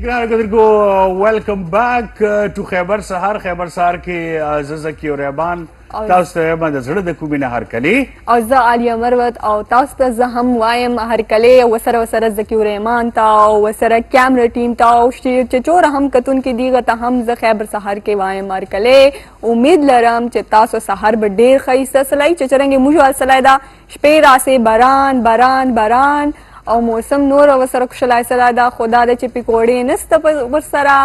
ګرانو کتونکو ویلکم بیک ټو خیبر سهار کې زه زکي او ریحان تاسو ته وایم د زړه د کومې نه هرکلې او زه عالیه مروت او تاسو ته زه هم وایم هرکلې ورسره زکي او ریحان ته او ورسره کیمرا ټیم ته او چې چوره هم کتونکي دي هغه ته هم زه خیبر سهار کې وایم هرکلې امید لرم چې تاسو سهار به ډېر ښایسته سلی چې څرنګې موږ سلی ده شپې راسې باران او موسم نور ورسره خوشحالی سره ده خو دا ده چې پکوړې نسته ورسره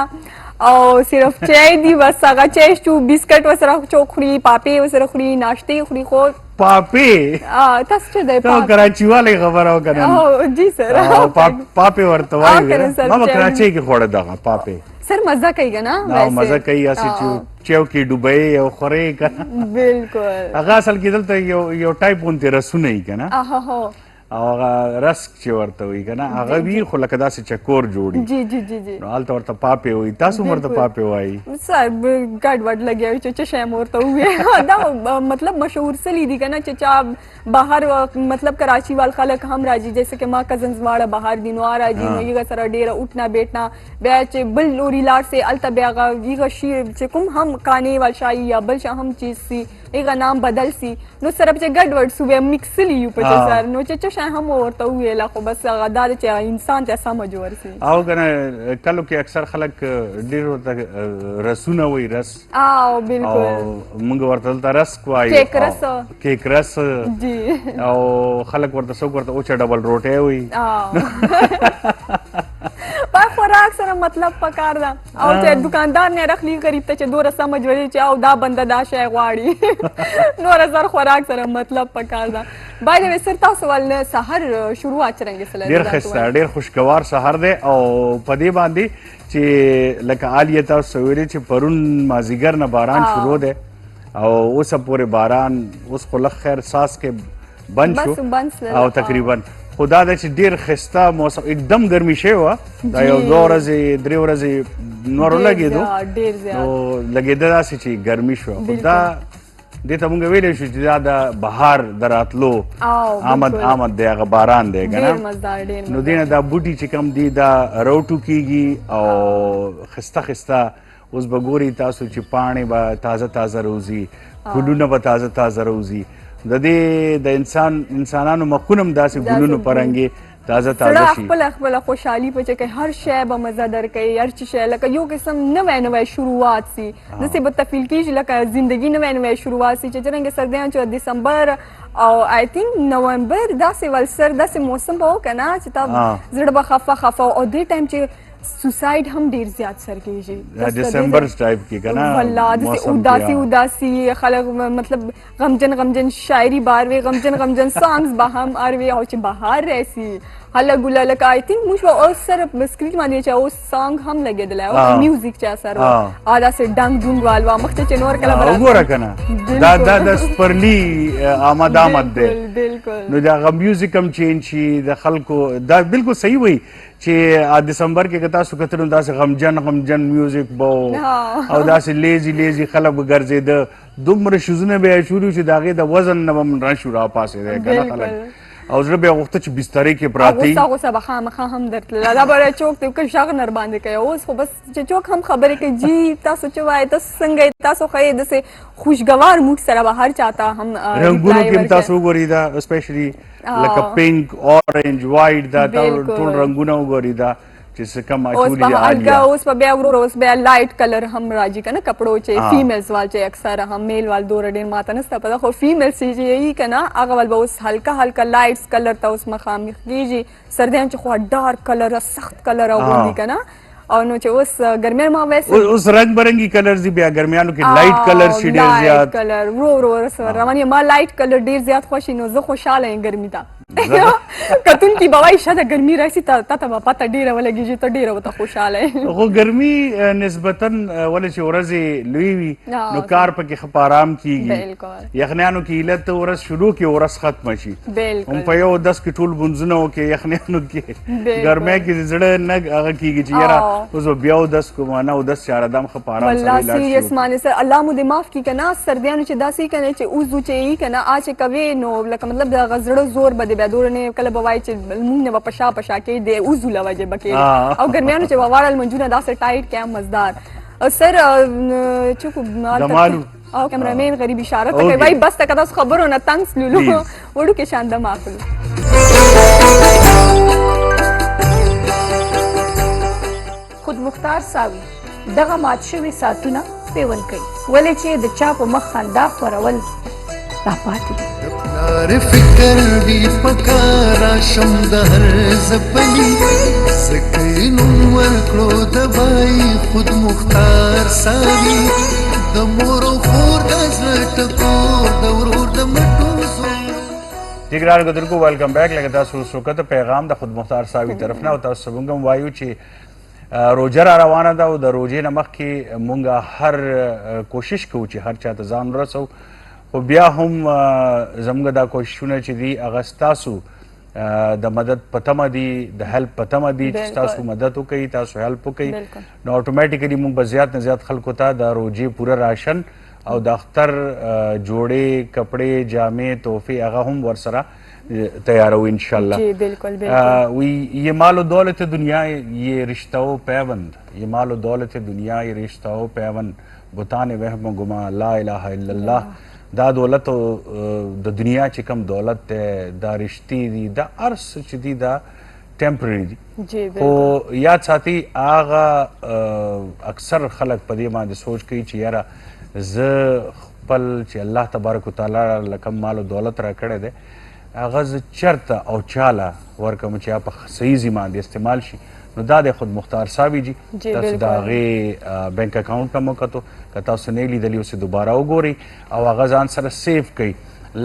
او صرف چای دی بس هغه چای شو بسکټ ورسره خوري پاپې ورسره خوري ناشتې خوري خو پاپې تاسو چې دی ته کراچي والی خبره وکړه جی سر پاپې ورته وایي ما به کراچۍ کې خوړه دغه پاپې سر مزه کوي که نه مزه کوي هسې چې چیو کې ډوبوي او خورې که نه بلکل هغه اصل کې دلته یو ټایپ غوندې رسونه وي که نه او هغه رسک چې ورته وي که نه هغه وي خو لکه داسې چکور جوړي نو هلته ورته پاپې وایي تاسو هم ورته پاپې وایي سر ګډ وډ لګیا وي چې څه شی مې ورته ووایي دا مطلب مشهور سلی دي که نه چې چا بهر مطلب کراچي وال خلک هم راځي جیسے کہ ماں کزنز واړه بهر دي نو راځي نو هغه سره ډېره اٹھنا بیٹھنا بیا چې بل لوري لاړ سي هلته بیا هغه شي چې کوم هم کانې وال شایي یا بل شی هم چیز سي هغه نام بدل سي نو سره چې ګډ وډ سو بیا مکس سلی یو پکې سر نو چې څه شی هم ورته وویله خو بس هغه دا ده چې انسان ته سمه جوړ سي او که نه کلو کې اکثر خلک ډېر ورته رسونه وایي رس او بلکل موږ ورته دلته رسک وایو کیک رس او خلک ورته څوک ورته اوچه ډبل روټۍ وایي په خوراک سره مطلب پکار ده او چې دکاندار نه رخلی غریب ته چې دوره سمجھ وړي چې او دا بنده دا شی غواړي نور زر خوراک سره مطلب پکار ده بای د سر تاسو ول سحر شروعات څنګه سره ډیر خسته ډیر خوشگوار سحر ده او په دې باندې چې لکه عالیه تاسو ویلي چې پرون مازیګر نه باران شروع ده او اوس پورې باران اوس خو لږ خیر ساس کې بند شو او تقریبا خدا دا چې ډیر خسته موسم एकदम ګرمي شوی وه دا یو 2 ورځې 3 ورځې نور لګېدو نو لګېده داسې چې ګرمي شوه خو دا دې ته مونږ ویلی شو چې دا د بهار د راتلو آمد دی هغه باران دی که نه نو دې نه دا بوټي چې کوم دي دا روټو کېږي او خسته اوس به ګوري تاسو چې پاڼې به تازه روزي ګلونه به تازه روزي د دې د انسانانو مخونه هم داسې ګلونو پرنګې تازه شي خپله خوشحالي په چې هر شی به مزه درکوي هر څه شی لکه یو قسم نوی شروعات سي داسې به تفیل کېږي لکه زندګي نوی شروعات سي چې څرنګه سردیان چې دسمبر او آی تھنک نومبر داسې ولسر داسې موسم به و که نه چې تا زړه به خفه او دې ټایم چې سوساید هم ډیر زیات سر کېږي ډسمبر ټایپ کې که نه والله داسې اداسي خلک مطلب غمجن شاعري بار وي غمجن سانګز به هم ار وي او چې بهار راسي هله ګوله لکه آی تھنک موږ به اوس سره سکرین باندې چې اوس سانګ هم لګېدلی او میوزیک چې اثر و او داسې ډنګ ډونګ وال وه مخکې چې نور کله وګوره که نه دا د سپرلي آمد دی نو د هغه میوزیک هم چینج شي د خلکو دا بلکل صحیح وایي چې دسمبر کې که تاسو کتلو داسې غمجن میوزیک به او داسې لیزي خلک به ګرځېده دومره شوزونه به یې شروع چې د هغې د وزن نه به راشو راپاسېدی که نه خلک او زړه به یې غوښته چې بسترې کې پراته غوسه به خامخا هم درتلله دا به چوک دی که غږ نر باندې کوي اوس خو بس چې چوک هم خبرې کوي جی تاسو چې وایي تاسو څنګه یې تاسو ښه یې داسې خوشګوار موږ سره به هر چا ته هم رنګونو کې هم تاسو وګورئ دا اسپیشلي لکه پینک اورنج وایټ دا ټول رنګونه وګورئ دا چې څه کم اچولي عالیه اوس به بیا ورو اوس بیا لایټ کلر هم راځي که نه کپړو چې فیمیلز وال چې اکثر هم میل وال دوره ډېر ماته نسته پته خو فیمیلز چې یي که نه هغه ول به اوس هلکه لایټس کلر ته اوس مخامخ کېږي سردیان چې خو ډارک کلر سخت کلر اغوندي که نه او نو چې اوس ګرمیان ما ویسې اوس رنګ برنګي کلر دي بیا ګرمیانو کې لایټ کلر شي ډېر زیات کلر ورو روان یم ما لایټ کلر ډېر زیات خوښ نو زه خوشحاله یم ګرمي ته کتونکي به وایي شاته ګرمي راشي تا ته به پته ډېره ولګېږي ته ډېره ورته خوشحاله یې خو ګرمي نسبتا ولې چې ورځې لوی وي نو کار پکې ښه په ارام کېږي یخنیانو کې علت ورځ شروع کې ورځ ختمه شي هم په یو 10 کې ټول بونځونه وکړي یخنیانو کې ګرمۍ کې زړه نه هغه کېږي چې یاره اوس به بیا 10 کومه 9-10 چې آرام ښه په ارام سره والله سیریس معنی سر الله مو دې معاف کړي که نه سردیانو چې داسې که نه چې اوس چې یي که نه چې کوې نو لکه مطلب د هغه زړه زور به دې دا دورنه کله بوای چې مونږ نه په شا کې د اوزو لوجه بکې او ګرمیانو چې وواړل منجونه داسې ټایټ کې مزدار سر چوکو دمالو او کیمرامین غریب اشاره ته کوي وای بس تک تاسو خبرو نه تنگ سلولو وړو کې شاند ماخلو خود مختار ساوي دغه مات شوي ساعتونه پیول کوي ولې چې د چا په مخ خندا خورول راپاتې دي پلار فکر دی پکارا شم د هر زپلی سکینو ورکړو د بای خود مختار ساوي د مور او خور د زړه ټکور د ورور د مټو زور ګرانو کتونکو ویلکم بیک لکه تاسو وکړه پیغام د خود مختار ساوي طرف نه او تاسو څنګه وایو چې روجه را روانه ده او د روجې نه مخکې مونږ هر کوشش کوو چې هر چا ته ځان ورسو خو بیا هم زموږ دا کوششونه چې دي هغه ستاسو د مدد په تمه دي د هیلپ په تمه دي چې ستاسو مدد وکړي تاسو هیلپ وکړي نو اتوماتیکلی مونږ به زیات نه زیات خلکو ته د روجې پوره راشن او د اختر جوړې کپړې جامې تحفې هغه هم ورسره تیارو انشاءاللہ جی بالکل بالکل یہ مال و دولت دنیا یہ رشتہ و پیوند یہ مال و دولت دنیا یہ رشتہ و پیوند بتان وہم و گما لا الہ الا اللہ دا دولت د دنیا چې کم دولت دی دا رشتې دي دا ارس چې دي دا ټیمپرری دي خو یاد ساتي هغه اکثر خلک په دې باندې سوچ کوي چې یاره زه خپل چې الله تبارک وتعالی لکم مال و دولت را کړی دی هغه زه چرته او چاله ورکوم چې په صحیح ځای باندې استعمال شي نو دا د خود مختار ساوي جی تاسو د هغې بینک اکاونټ ته مو کتو که تاسو نه لیدلي اوس دوباره وګورئ او هغه ځان سره سیف کوي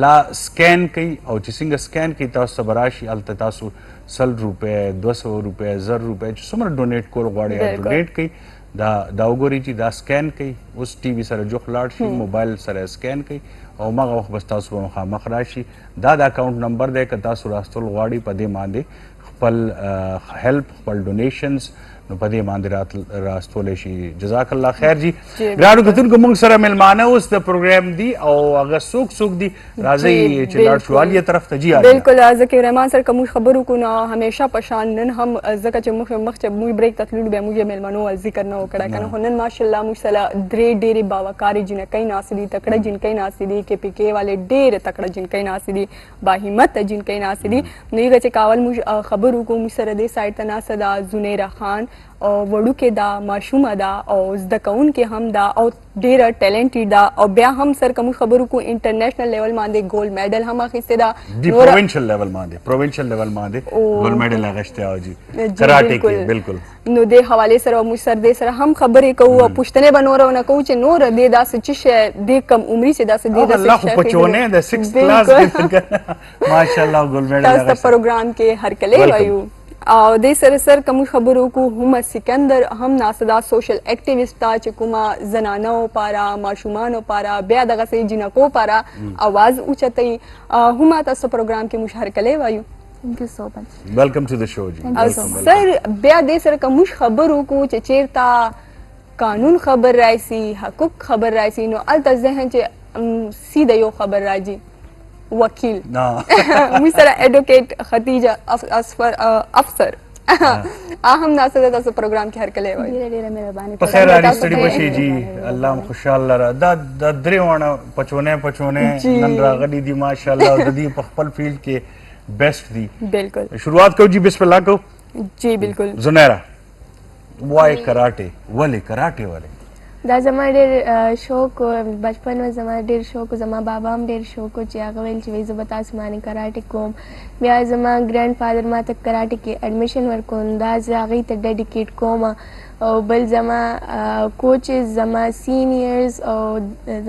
لا سکین کوي او چې څنګه سکین کوي تاسو ته به راشي هلته تاسو 100 روپۍ 200 روپۍ 1000 روپۍ چې څومره ډونیټ کول غواړئ ډونیټ کوي دا وګورئ چې دا سکین کوي اوس ټي وي سره جوخ لاړ شي موبایل سره سکین کوي او مغه وخت بس تاسو به مخامخ راشي دا د اکاونټ نمبر دی که تاسو راستول غواړئ په دې باندې خپل هیلپ خپل ډونیشنز نو په دې باندې راستولی شي جزاک الله خیر جی ګرانو کتونکو موږ سره میلمانه اوس د پروګرام دي او هغه څوک دي راځئ چې لاړ شو عالیه طرف ته جی بالکل ذکر رحمان سر که موږ خبرو کو نه همیشه پشان نن هم ځکه چې مخ چې موږ بریک ته تللو بیا موږ میلمانو ذکر نه وکړه کنه خو نن ماشاءالله موږ سره ډېرې باوقارې جنکۍ ناستې دي تکړه جنکۍ ناستې دي کې پی کې والے ډېر تکړه جنکۍ ناستې دي باهمت جنکۍ ناستې دي نو هغه چې کاول موږ خبرو کو موږ سره دې سایډ ته ناسته ده زنیره خان او وړوکې ده ماشومه ده او زده کوونکې هم ده او ډېره ټیلنټډ ده او بیا هم سر که موږ خبرو کو انټرنیشنل لیول باندې ګولډ میډل هم اخیستې ده پروونشل لیول باندې ګولډ میډل اخیستی او جی کراټې کې بالکل نو دې حوالې سره موږ سر دې سره هم خبرې کوو او پوښتنې به نوره ونه کوو چې نوره دې داسې څه شی دې کم عمري چې داسې دې الله خو پچونې د 6 کلاس ماشاءالله ګولډ میډل تاسو ته پروګرام کې هرکلی وایو او دې سره سر کوم خبرو کو هم سکندر هم ناسدا سوشل اکټیویسټ تا چې کومه زنانو پارا ماشومانو پارا بیا دغه سي جنکو پارا आवाज اوچتای هم تاسو پروګرام کې مشهر کلی وایو Thank you so much. Welcome to the show جی سر بیا دې سره کوم خبرو کو چې چیرته قانون خبر راځي حقوق خبر راځي نو الته ذهن چې سیده یو خبر راځي وکیل موږ سره ایڈوکیٹ خدیجه افسر هم ناسده تاسو پروګرام کې هرکلی وایي ډېره مهرباني په خیر راني ستړي بشي جی الله مو خوشحاله لره دا درې واڼه پچونې نن راغلي دي ماشاءالله او د دې په خپل فیلډ کې بیسټ دي بالکل شروعات کوو جی بسم الله کو جی بالکل زنیرا وای کراټه ولې کراټه ولې دا زما ډېر شوق و بچپن میں زما ډېر شوق و زما بابا هم ډېر شوق و چې هغه ویل چې وایي زه به تاسو باندې کراټې کوم بیا زما ګرینډ فادر ما ته کراټې کې اډمیشن ورکوم دا زه هغې ته ډیډیکیټ کوم او بل زما کوچز زما سینیئرز او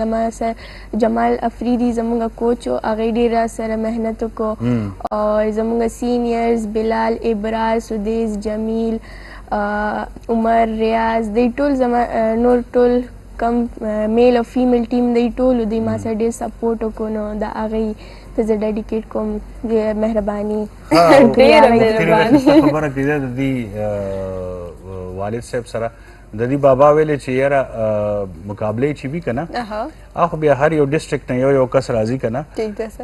زما سره جمال افریدي زموږ کوچ و هغې ډېر را سره محنت وکړو او زموږ سینیئرز بلال ابرار سدیس جمیل عمر ریاض دی ټول زما نور ټول کم میل او فیمیل ټیم دی ټولو دی ما سره ډېر سپورټ وکړو نو د هغې ته زه ډیډیکیټ کوم مهرباني ډېره مهرباني خبره کېده د دې والد صاحب سره د دې بابا ویلې چې یاره مقابله چې وي که نه هغه بیا هر یو ډسټرکټ نه یو کس راځي که نه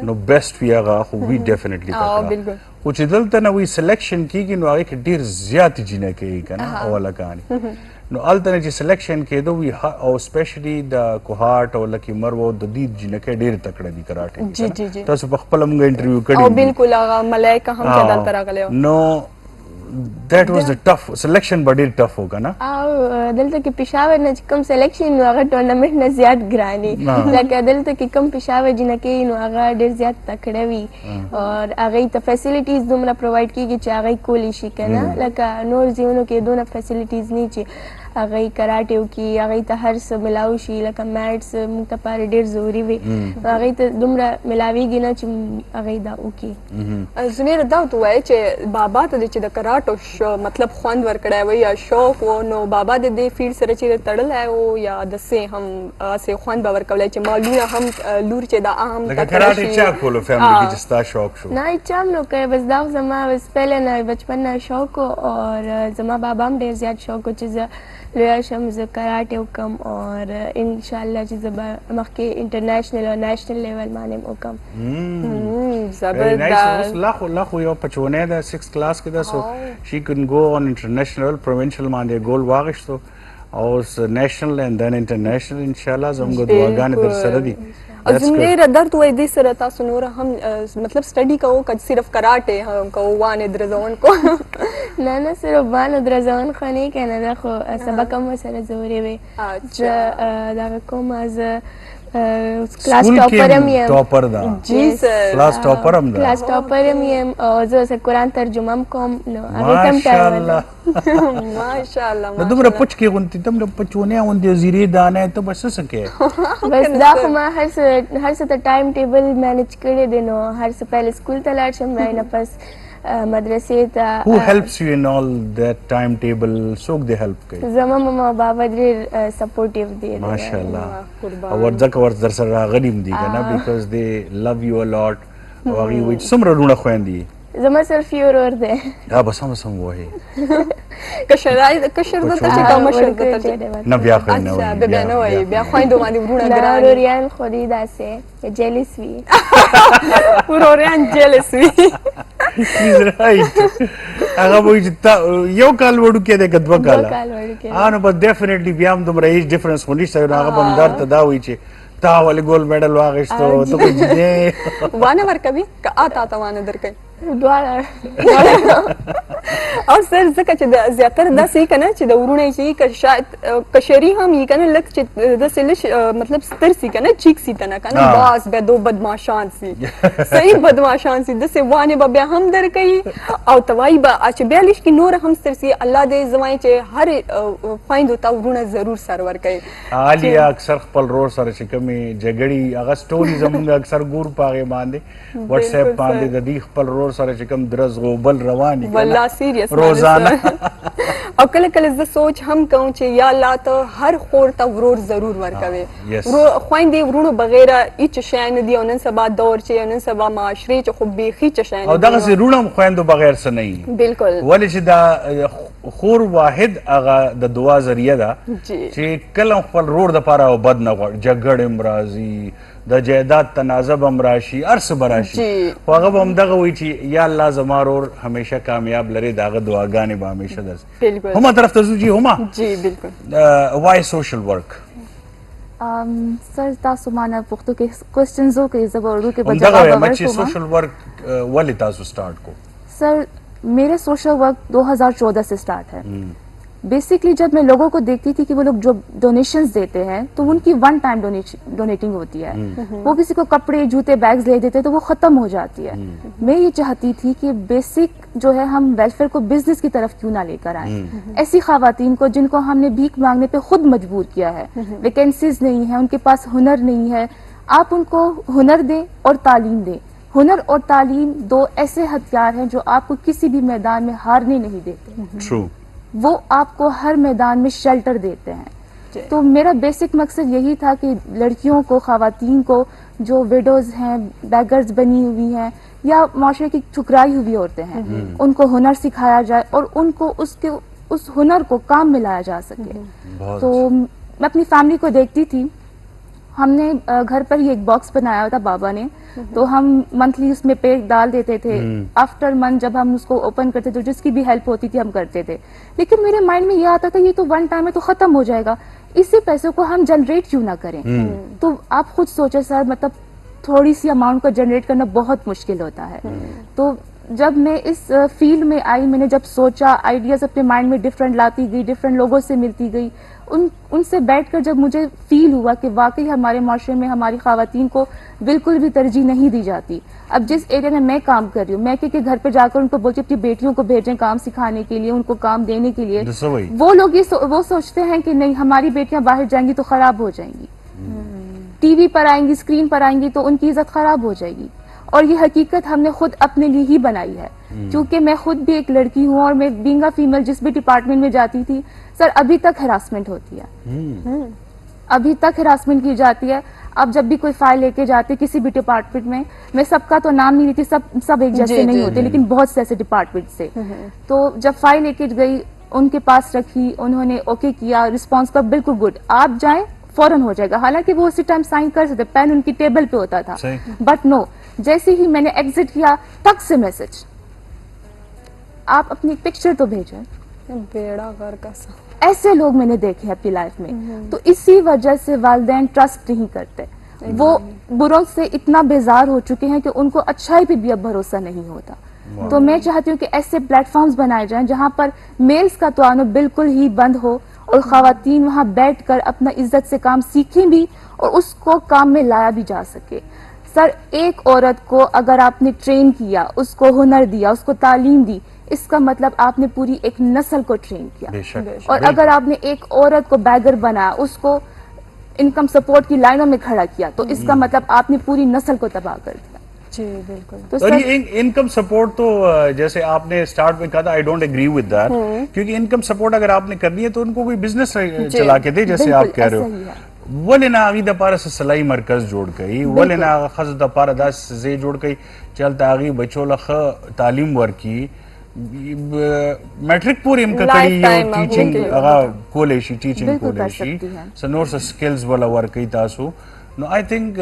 نو بیسټ وي هغه خو وي ډیفینټلی تکړه خو چې دلته نه وي سلیکشن کېږي نو هغې کې ډېر زیات جینکې که نه او هلکانې نو هلته نه چې سلیکشن کېدو وي او سپیشلی د کوهاټ او لکي مرو د دې جینکې ډېر تکړه دي کراټې تاسو په خپله مونږ انټرویو کړي او بالکل هغه ملایکه هم چې دلته راغلی وه نو that was the tough selection but it tough ہوگا نا او دلته کې پېښور نه چې کوم سلیکشن نو هغه ټورنمنټ نه زیات ګراني لکه دلته کې کوم پېښور جنکې نو هغه ډېر زیات تکړه وي اور هغې ته فیسلیټیز دومره پرووایډ کېږي چې هغې کولی شي که نه لکه نور ځایونو کې دونه فیسلیټیز نه چې هغې کراټې وکړي هغې ته هر څه ملاو شي لکه میټس موږ ته پاره ډېر ضروري وي هغې ته دومره ملاویږي نه چې هغې دا وکړي زنیره دا ورته ووایه چې بابا ته دې چې د کراټو مطلب خوند ورکړی و یا شوق و نو بابا د دې فیلډ سره چېرې تړلی و یا داسې هم هسې خوند به ورکولی چې ما لونه هم لور چې دا هم لکه کراټې چا کولو فیملی کې چې ستا شوق شو نه هیڅ هم نه کوي بس دا خو زما بس پهله نه بچپن نه شوق و اور زما بابا هم ډېر زیات شوق و چې زه لویه شم زه کراټې وکړم اور انشاءالله چې زه به مخکې انټرنیشنل او نیشنل لیول باندې وکړم زبردست لا خو یو پچونی ده 6 کلاس کې ده سو شي کن گو آن انټرنیشنل پروینشل باندې ګول واغشتو او نیشنل اینڈ دین انټرنیشنل انشاءالله زموږ دعاګانې در سره دي زمیر درد وای دې سره تاسو نور هم مطلب سټډي کوو که صرف کراټې هم کوو وانې درزون کو نه نه صرف وانې درزون خو نه که نه ده خو سبق هم ورسره ضروري وي دغه کوم زه کلاس ټاپر هم یم ټاپر ده جی سر کلاس ټاپر هم ده کلاس ټاپر هم یم او زه اوس قرآن ترجمه هم کوم نو هغې ته هم ټایم ورکوم ماشاءالله نو دومره پچ کې غونتې دومره پچونی غوندې زیرې دانې ته به څه کوې بس دا خو ما هر څه ته ټایم ټیبل مینج کړی دی نو هر څه پهله سکول ته لاړ شم بیا نه پس مدرسې ته Who helps you in all that timetable څوک دې help کوي زما ماما بابا ډېر سپورټیو دی ماشاءالله او ځکه ورته در سره راغلي هم دي که نه بیکاز دې love you a lot او هغې وایي چې څومره لوڼه خویندې زما صرف یو ورور دی دا به سم سم وایي کشر درته چې کا مشر درته نه بیا خو نه اچھا بیا نه وایي بیا خویندو باندې وروڼه دا ګران وروریان خو دې داسې جیلس وي وروریان جیلس وي هغه وایي چې یو کال وړوکی دی که دوه کاله کال وړوکی نو بس ډیفینټلی بیا هم دومره ایج ډفرنس خو نشته نو هغه به هم درته دا وایي چې تا ولې ګولډ میډل واخیستو ته خو جدې وانه ورکوي که تا ته وانه درکوي دواړه او سر ځکه چې د زیاتره داسې وي که نه چې د وروڼه چې وي که شاید کشري هم وي که نه لږ چې داسې لږ مطلب ستر سي که نه چیک سي ته نه که نه باز بیا دو بدماشان سي صحیح بدماشان سي داسې وانې به بیا هم درکوي او ته وایي به چې بیا لږ کې نور هم ستر سي الله دې زه وایم چې هرې خویندو ته وروڼه ضرور سر ورکوي عالیا اکثر خپل رور سره چې کومې جګړې هغه سټوري زمونږ اکثر ګورو په هغې باندې وټس ایپ باندې د دې خپل رور سره چې کوم درز غوبل روان دي والله سیریس روزانه او کله کله زه سوچ هم کوم چې یا الله ته هر خور ته ورور ضرور ورکوي خویندې وروڼو بغیره هیڅ شی نه دي او نن سبا دور چې نن سبا معاشرې چې خو بیخي څه شی نه او دغسې وروڼه هم خویندو بغیر څه نه وي بالکل ولې چې دا خور واحد هغه د دعا ذریعه ده چې کله خپل رور دپاره او بد نه غواړي جګړې هم راځي د جایداد تنازع به هم راشي هر څه به راشي خو هغه به همدغه وایي چې یا الله زما رور همیشه کامیاب لري د هغه دعاګانې به همیشه درځي هما طرف ته ځو جي هما جی بالکل وای سوشل ورک سر تاسو مانه پښتو کې کوېسچنز وکړئ زه به اردو کې به همدغه جواب وایم چې ورکوم سوشل ورک ولې تاسو سٹارټ کو سر میرے سوشل ورک 2014 سے سٹارٹ ہے بیسکلی جب میں لوگوں کو دیکھتی تھی کہ وہ لوگ جو ڈونیشنز دیتے ہیں تو ان کی ون ٹائم ڈونیٹنگ ہوتی ہے وہ کسی کو کپڑے جوتے بیگز لے دیتے تو وہ ختم ہو جاتی ہے میں یہ چاہتی تھی کہ بیسک جو ہے ہم ویلفیئر کو بزنس کی طرف کیوں نہ لے کر آئیں ایسی خواتین کو جن کو ہم نے بھیک مانگنے پہ خود مجبور کیا ہے ویکینسیز نہیں ہیں ان کے پاس ہنر نہیں ہے آپ ان کو ہنر دیں اور تعلیم دیں ہنر اور تعلیم دو ایسے ہتھیار ہیں جو آپ کو کسی بھی میدان میں ہارنے نہیں دیتے وہ آپ کو ہر میدان میں شیلٹر دیتے ہیں تو میرا بیسک مقصد یہی تھا کہ لڑکیوں کو خواتین کو جو ویڈوز ہیں بیگرز بنی ہوئی ہیں یا معاشرے کی ٹھکرائی ہوئی عورتیں ہیں ان کو ہنر سکھایا جائے اور ان کو اس کے उस हुनर को काम में लाया जा सके। बहुत तो मैं अपनी फैमिली को देखती थी, हमने घर पर ही एक बॉक्स बनाया हुआ था बाबा ने, तो हम मंथली उसमें पे डाल देते थे। आफ्टर मंथ जब हम उसको ओपन करते थे, जिसकी भी हेल्प होती थी हम करते थे। लेकिन मेरे माइंड में ये आता था ये तो वन टाइम है तो खत्म हो जाएगा, इसी पैसों को हम जनरेट क्यों ना करें। तो आप खुद सोचो सर, मतलब थोड़ी सी अमाउंट को जनरेट करना बहुत मुश्किल होता है। तो जब मैं इस फील्ड में आई, मैंने जब सोचा, आइडियाज अपने माइंड में डिफरेंट लाती गई, डिफरेंट लोगों से मिलती गई, उनसे बैठकर जब मुझे फील हुआ कि वाकई हमारे माशरे में हमारी ख़वातीन को बिल्कुल भी तरजीह नहीं दी जाती। अब जिस एरिया में मैं काम कर रही हूँ, मैं के घर पे जाकर उनको बोलती हूँ अपनी बेटियों को भेजें काम सिखाने के लिए, उनको काम देने के लिए, वो लोग वो सोचते हैं कि नहीं हमारी बेटियां बाहर जाएंगी तो खराब हो जाएंगी, टीवी पर आएंगी, स्क्रीन पर आएंगी तो उनकी इज्जत खराब हो जाएगी। और ये हकीकत हमने खुद अपने लिए ही बनाई है, क्योंकि मैं खुद भी एक लड़की हूँ और मैं बीइंग अ फीमेल जिस भी डिपार्टमेंट में जाती थी सर, अभी तक हरासमेंट होती है, अभी तक हरासमेंट की जाती है। अब जब भी कोई फाइल लेके जाते किसी भी डिपार्टमेंट में, मैं सबका तो नाम नहीं लेती, सब एक जैसे नहीं होते, लेकिन बहुत से ऐसे डिपार्टमेंट से, तो जब फाइल लेके गई उनके पास रखी, उन्होंने ओके किया, रिस्पॉन्स का बिल्कुल गुड, आप जाएं फौरन हो जाएगा। हालांकि वो उसी टाइम साइन कर सकते, पेन उनकी टेबल पे होता था, बट नो, जैसे ही मैंने एग्जिट किया तक से मैसेज, आप अपनी पिक्चर तो भेजें। बेड़ा घर का सा। ऐसे लोग मैंने देखे अपनी लाइफ में। तो इसी वजह से वालिदैन ट्रस्ट नहीं करते, वो बुरों से इतना बेजार हो चुके हैं कि उनको अच्छाई पे भी अब भरोसा नहीं होता। तो मैं चाहती हूँ कि ऐसे प्लेटफॉर्म्स बनाए जाएं जहाँ पर मेल्स का तो आना बिल्कुल ही बंद हो और ख़वातीन वहाँ बैठकर अपना इज्जत से काम सीखें भी और उसको काम में लाया भी जा सके। सर, एक औरत को अगर आपने ट्रेन किया, उसको हुनर दिया, उसको तालीम दी, इसका मतलब आपने पूरी एक नस्ल को ट्रेन किया। और अगर आपने एक औरत को बैगर बनाया, उसको इनकम सपोर्ट की लाइनों में खड़ा किया, तो इसका मतलब आपने पूरी नस्ल को तबाह कर दिया। जी बिल्कुल। तो और ये इनकम सपोर्ट तो जैसे आपने स्टार्ट में कहा था, I don't agree with that, क्योंकि इनकम सपोर्ट अगर आपने करनी है तो उनको कोई बिजनेस चला के दे, जैसे आप कह रहे हो। वलेना आगी द पारा से सलाई मरकज जोड़ गई, वलेना खज द पारा दास जे जोड़ गई, चलता आगी बच्चों लख तालीम वर्की मैट्रिक पूरी कड़ी टीचिंग कोलेशी टीचिंग कोलेशी सनोर से स्किल्स वाला वर्क तासु नो आई थिंक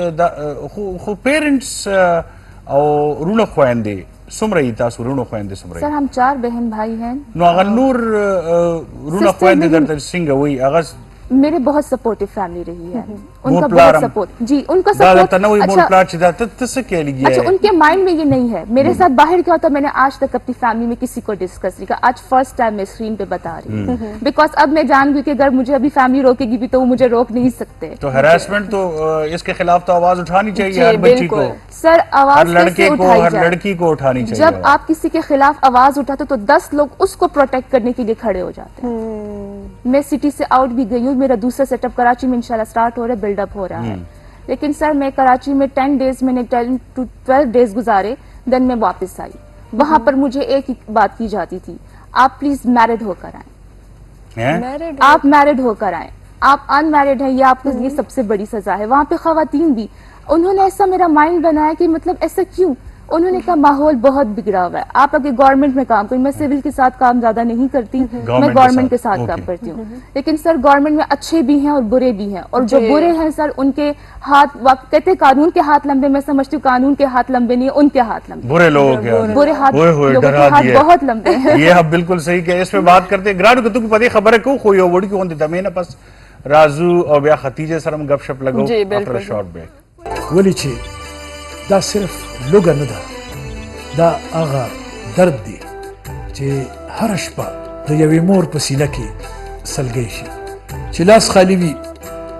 खो पेरेंट्स और रुणो ख्वाइंदे सुमरई तासु रुणो ख्वाइंदे सुमरई। सर, हम 4 बहन भाई हैं। नो अगर नूर रुणो ख्वाइंदे दर सिंग वही अगस मेरे बहुत सपोर्टिव फैमिली रही है, उनका बहुत सपोर्ट, जी उनका सपोर्ट। अच्छा, उनके माइंड में ये नहीं है। मेरे साथ बाहर क्या होता, मैंने आज तक अपनी फैमिली में किसी को डिस्कस नहीं किया, आज फर्स्ट टाइम मैं स्क्रीन पे बता रही हूँ, बिकॉज अब मैं जान गई कि अगर मुझे अभी फैमिली रोकेगी भी तो वो मुझे रोक नहीं सकते। तो हैरेसमेंट तो इसके खिलाफ तो आवाज उठानी चाहिए हर बच्ची को, सर, आवाज हर लड़के को, हर लड़की को उठानी चाहिए। जब आप किसी के खिलाफ आवाज उठाते तो 10 लोग उसको प्रोटेक्ट करने के लिए खड़े हो जाते हैं। मैं सिटी से आउट भी गई हूँ, मेरा दूसरा सेटअप कराची में इंशाल्लाह स्टार्ट हो रहा है, बिल्डअप हो रहा है। लेकिन सर, मैं कराची में 10 डेज मैंने 10 to 12 डेज गुजारे, देन मैं वापस आई। वहां पर मुझे एक ही बात की जाती थी, आप प्लीज मैरिड होकर आए, आप मैरिड होकर आए, आप अनमैरिड हैं, ये आपके लिए सबसे बड़ी सजा है। वहां पे खवातीन भी, उन्होंने ऐसा मेरा माइंड बनाया कि मतलब ऐसा क्यों, उन्होंने कहा माहौल बहुत बिगड़ा हुआ है, आप अगर गवर्नमेंट में काम करें, मैं सिविल के साथ काम ज्यादा नहीं करती, मैं गवर्नमेंट के साथ काम करती हूँ। लेकिन सर, गवर्नमेंट में अच्छे भी हैं और बुरे भी हैं, और जो बुरे हैं सर, उनके हाथ, कहते हैं कानून के हाथ लंबे, मैं समझती हूँ कानून के हाथ लंबे नहीं है, उनके हाथ लंबे, बुरे लोग, बुरे हाथ, लोगों के हाथ बहुत लंबे हैं। ये आप बिल्कुल सही कहे। इस पे बात करते हैं ग्राड को, तुम पता खबर है क्यों खोई वोड़ी कौन देता मैं ना बस राजू और ब्या खतीजे सर हम गपशप लगाओ आफ्टर शॉर्ट ब्रेक। वली ची दा सिर्फ लुगा न दा دا هغه درد دی چې هر شپه د یوې مور په سینه کې سلګی شي، چې لاس خالي وي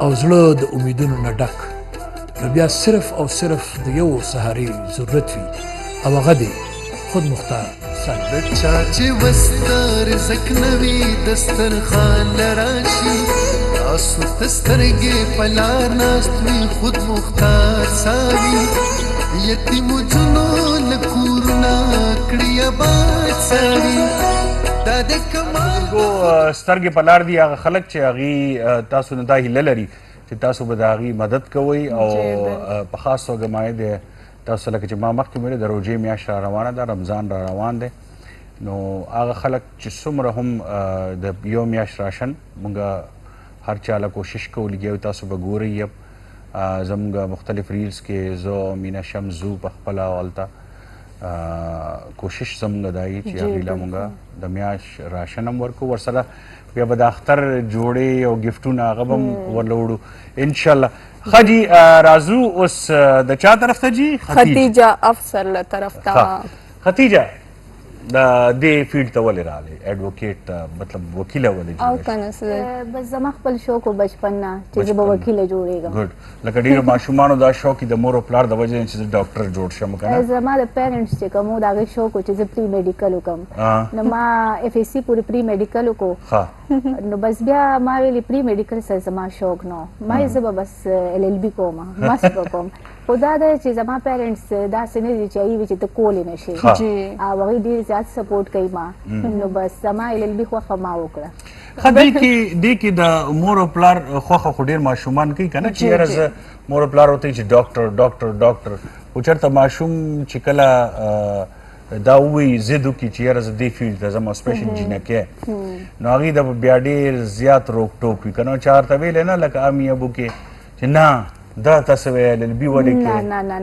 او زړه د امیدونو نه ډک، نو بیا صرف او صرف د یو سهاري ضرورت وي، او هغه دی خود مختار سالم. د چا چې وستا رزق نوي دسترخوان راشي، تاسو تسترګې په لار ناست وي، خود مختار ساوي، یتیم جنون کورنا کړي آباد ساوي، دا د کمال کو سترګې په لار دي هغه خلک چې هغې تاسو نه دا هیله لري چې تاسو به د هغې مدد کوئ، او په خاص توګه مایع د تاسو لکه چې ما مخکې ویلې د روژې میاشت را روانه ده، رمضان را روان دی، نو هغه خلک چې څومره هم د یو میاشت راشن مونږ هر چا له کوشش کوو لګیا تاسو به ګورئ زمونږ مختلف ریلز کې زه مینا شمس زو په خپله هلته کوشش زمونږ دا وي چې هغوی له مونږ د میاشت راشن هم ورکو ورسره بیا به د اختر جوړې او ګفټونه هغه به هم ورله وړو انشاءالله. ښه جي راځو اوس د چا طرف ته جي؟ ختیجه افسر له طرف ته. ختیجه د دې فیلډ ته ولې راغلې ایډوکیټ مطلب وکیله ولې او جوړه کنه څه بس زما خپل شوق و بچپن نه چې زه به وکیله جوړېږم. ګډ لکه ډېرو ماشومانو دا شوق د مور او پلار د وجې نه چې زه ډاکټر جوړ شم که نه زما د پیرنټس چې کوم و د هغې شوق و چې زه پري میډیکل وکړم نو ما اف ایس سی پورې پري میډیکل وکړو نو بس بیا ما ویلې پري میډیکل سره زما شوق نه ما یې زه به بس ایل ایل بي کوم مست به کوم خو دا ده چې زما پیرنټس داسې نه دي چې هغوی وي چې ته کولی نه شې او هغوی ډېر زیات سپورټ کوي ما نو بس زما ایل ایل بي خوښه ما وکړه. ښه دې کې د مور او پلار خوښه خو ډېر ماشومان کوي که نه چې یاره زه مور او پلار ورته چې ډاکټر خو چېرته ماشوم چې کله دا ووایي ضد وکړي چې یاره زه دې فیلډ ته ځم اسپیشل جینکۍ نو هغوی د بیا ډېر زیات روک ټوک وي که نه چا ورته ویلی نه لکه امي ابو کې چې نه دا تاسو ویل ایل بي ولې کې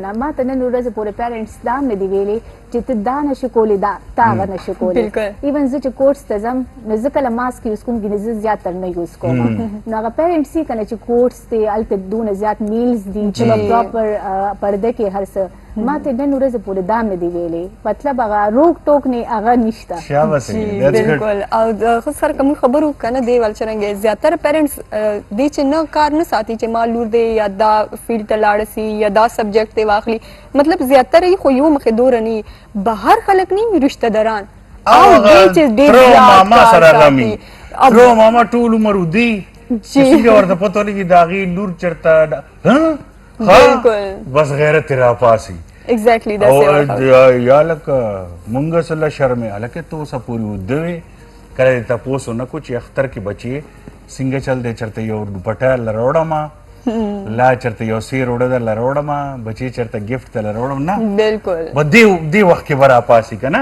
نه ما ته نن ورځې پورې پیرنټس دا مې دي ویلي چې ته دا نشي کولی تا هغه نشي کولی ایون زه چې کورس ته ځم نو زه کله ماسک یوز کوم ګینې زه زیات تر نه یوز کوم نو هغه پیرنټس یې که نه چې کورس دی هلته دونه زیات میلز دي چې پراپر پرده کې هر څه ما ته نن ورځې پورې دا مې دي ویلي مطلب هغه روک ټوک نه هغه نشته. بالکل او د خو سره که موږ خبرو که نه دی ول څرنګه زیاتره پیرنټس دی چې نه کار نه ساتي چې ما لور دی یا دا فیلډ ته لاړه سي یا دا سبجیکټ دی واخلي مطلب زیاتره یې خو یو مخې دوره نه بهر خلک نه وي رشته داران او دی چې ډېر زیات ماما سره غمي ترو ماما ټول عمر ودي چې ورته پته نه وي د هغې لور چېرته بالکل بس غیرت یې راپاسي ایگزیکټلی یا لکه مونږ سره شرمې هلکه ته اوسه پورې اوده وې کله دې تپوس ونه کړو چې اختر کې بچې څنګه چل دی چېرته یو دوپټه درله راوړمه لا چېرته یو سیر اوړه درله راوړمه بچې چېرته ګفټ درله راوړم نه بالکل به دې وخت کې به راپاسي که نه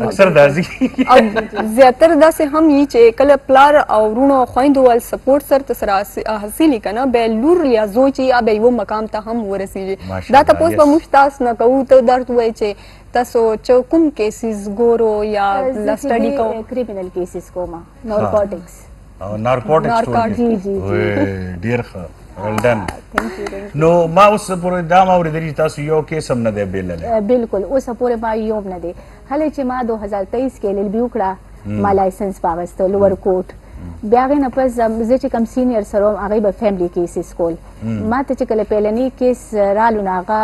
اکثر داسې او زیاتره داسې هم وي چې کله پلار او وروڼو او خویندو ول سپورټ سره سره حاصلي که نه بیا لور یا زوی چې یا بیا یوه مقام ته هم ورسېږي دا تپوس به موږ تاسو نه کوو ته درته ووایي چې تاسو چې کوم کیسز ګورو یا سټډي کوو کریمینل کیسز کوم نارکوټکس ډېر ښه well done. نو ما اوس پورې دا ما اورېدلي چې تاسو یو کیس هم نه دی بیللی بالکل اوسه پورې ما یو هم نه دی هلې چې ما 2023 کې ایل ایل بي وکړه ما لایسنس واخیسته لوور کوټ بیا هغې نه پس زه چې کوم سینیر سره وم هغوی به فیملی کیسز کول ما ته چې کله پیلنی کیس رالو نو هغه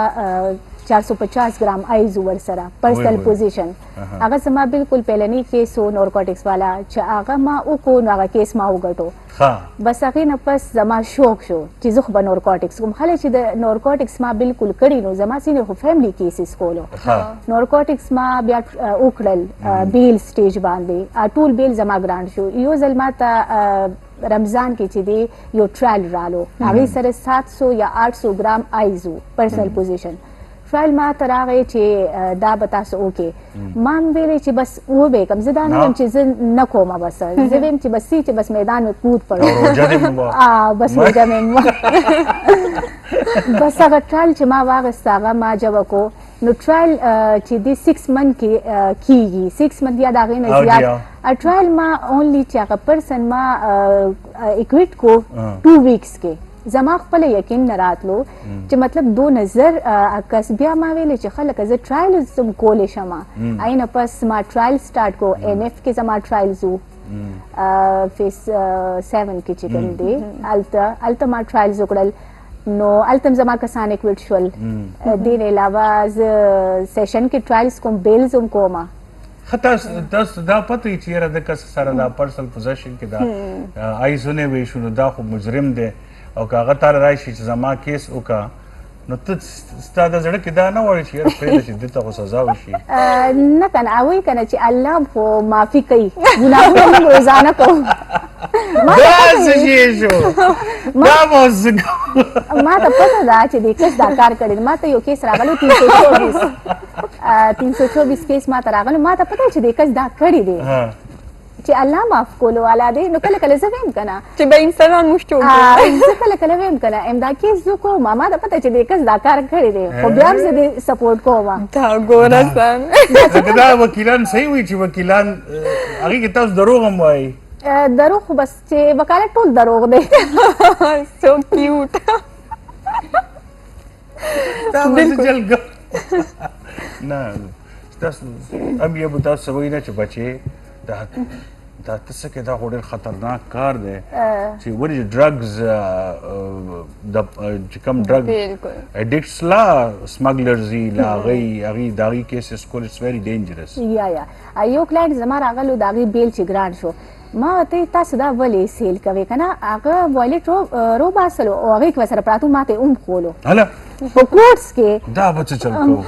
450 ګرام آیز ورسره پرسنل پوزیشن هغه زما بالکل پیلنی کیس و نارکوټکس والا چې هغه ما وکړو نو هغه کیس ما وګټو بس هغې نه پس زما شوق شو چې زه خو به نارکوټکس کوم خلک چې د نارکوټکس ما بالکل کړي نو زما سینې خو فیملی کیسز کولو نارکوټکس ما بیا وکړل بیل سټیج باندې ټول بیل زما ګرانډ شو یو ځل ما ته رمضان کې چې دی یو ټرایل رالو هغې سره 700 یا 800 ګرام آیز و پرسنل پوزیشن ټرایل ما ته راغی چې دا به تاسو وکړې ما هم ویلی چې بس وبې کم زه دا نه یم چې زه نه کومه بس زه ویم چې بس چې بس میدان مې کود پړو بس روژه مې بس هغه ټرایل چې ما واخیسته هغه ما جوه کو نو ټرایل چې دی 6 منت کې کیږي 6 منت یا د هغې نه زیات ټرایل ما اونلی چې هغه پرسن ما اکویټ کو 2 ویکس کې زما خپل یقین نه راتلو چې مطلب دو نظر کس بیا ما ویلې چې خلک زه ټرایل زم کولی شم اینه پس ما ټرایل سټارټ کو ان اف کې زما ټرایلز و فیس 7 کې چې کوم دی هلته ما ټرایلز وکړل نو هلته هم زما کسان اکویټ شول دې نه علاوه زه سیشن کې ټرایلز کوم بیلز هم کوم تاسو دا پته چې یاره د کس سره دا پرسنل پوزیشن کې دا آیزونه وی شو نو دا خو مجرم دی او که هغه تاله راشي چې زما کیس وکړه نو ته ستا د زړه کې دا نه وایي چې یاره پرېږده چې دې ته خو سزا وشي نه که نه هغوی که نه چې الله خو معافي کوي ګناهونه موږ روزانه کوو دا څه شی شو دا به اوس څه کوو ما ته پته ده چې دې کس دا کار کړی ما ته یو کیس راغلی 324 324 کیس ما ته راغلو. ما ته پته چې د کس دا کړی دی چې الله معاف کولو والا دی. نو کله کله زه ویم که نه چې به انسانان موږ ټول زه کله کله ویم که نه امدا کیس زه کوم ما ته پته چې د کس دا کار کړی دی خو بیا هم زه دې سپورټ کوم. دا ګوره سن ځکه دا وکیلان صحیح وایي چې وکیلان هغې کې تاسو دروغ هم وایي. دروغ خو بس چې وکالت ټول دروغ دی. سو کیوټ. دا به زه جلګه نه تاسو اب یې به تاسو وایي نه چې بچې دا ته څه کوې دا خو ډېر خطرناک کار دی چې ولې ډرګز چې کوم ډرګ ایډکټس لا سمګلرز دي لا هغې د هغې کیسز کول اټس ویري ډینجرس. یا یو کلاینټ زما راغلو د هغې بیل چې ګران شو. ما ورته تاسو دا ولې سیل کوئ که نه هغه وایلټ روباسلو او هغې کې ورسره پراتو ما ته یې هم کولو هله په کوټس کې. دا به څه چل کوو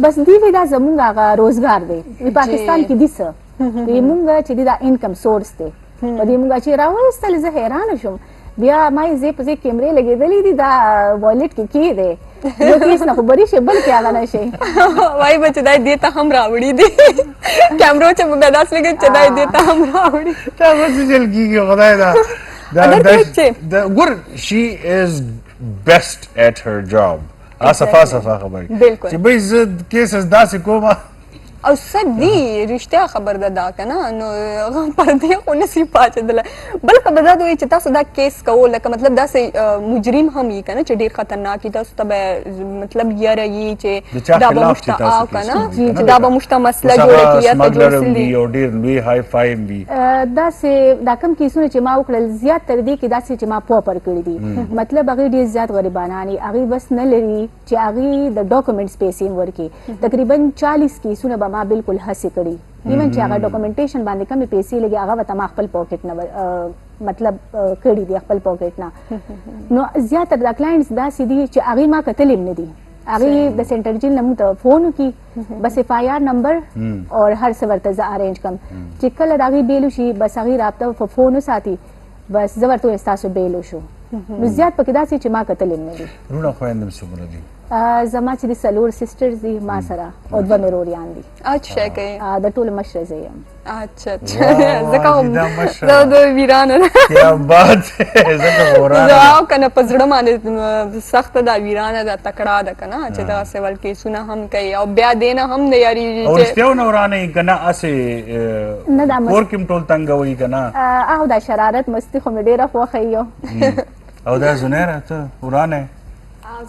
بس دوی وایي دا زمونږ هغه روزګار دی. پاکستان کې دي څه وایي مونږ چې دی دا انکم سورس دی. په دې مونږ چې راوایستل زه حیرانه شوم. بیا ما یې ځای په ځای کیمرې لګېدلې دي دا وایلټ کې کې دی یو کیس نه خو بری شي بل کې هغه نه شي. وایي به چې دا دې ته هم راوړي دي کیمرو چې به داسې لګي چې دا دې ته هم راوړي. دا به څه چل کېږي خدای دا ګور شي از بیسټ ایٹ هر جاب. صفا خبرې چې بھائی زه کیسز داسې کوم او څه دي رښتیا خبر ده دا که نه نو هغه پردې خو نسي پاڅېدلی. بل خبر دا وایي چې تاسو دا کیس کوو لکه مطلب داسې مجرم هم یي که نه چې ډېر خطرناک وي تاسو ته به مطلب یره یي چې دا به موږ ته او که نه چې دا به موږ ته مسله جوړه کړي یا ته جوړ سلي او ډېر لوی های فای هم وي. داسې دا کوم کیسونه چې ما وکړل زیات تر دې کې داسې چې ما پوپر کړي دي مطلب هغې ډېر زیات غریبانان دي. هغې بس نه لري چې هغې د ډاکومنټس پیسې هم ورکړي. تقریبا 40 کیسونه به ما بالکل هڅې کړي ایون چې هغه ډاکومنټیشن باندې کمې پیسې لګي هغه به ته ما خپل پاکټ نه مطلب کړي دي خپل پاکټ نه. نو زیاتره دا کلاینټس داسې دي چې هغې ما کتلې هم نه دي. هغې د سینټر جیل نه موږ ته فون وکړي بس اف آی آر نمبر اور هر څه ورته زه ارینج کړم چې کله د هغې بیل وشي بس هغې رابطه په فون وساتي بس زه ورته وایم ستاسو بیل وشو. نو زیات پکې داسې چې ما کتلې هم نه دي. وروڼه خویندم څومره دي؟ زما چې د څلور سسټرز دي ما سره او 2 مروریان دي. اچھا کوي د ټولو مشره زه یم. اچھا ځکه زه د ویرانه کیا بات ځکه ورانه زه او که نه په زړه باندې سخته ده ویرانه ده تکړه ده که نه چې دغسې ول کیسونه هم کوي او بیا دې نه هم نه یارېږي او رښتیا ونه ورانه یي که نه هسې کور کې هم ټول تنګوي که نه او دا شرارت مستي خو مې ډېره خوښه یو. او دا زنیره ته ورانه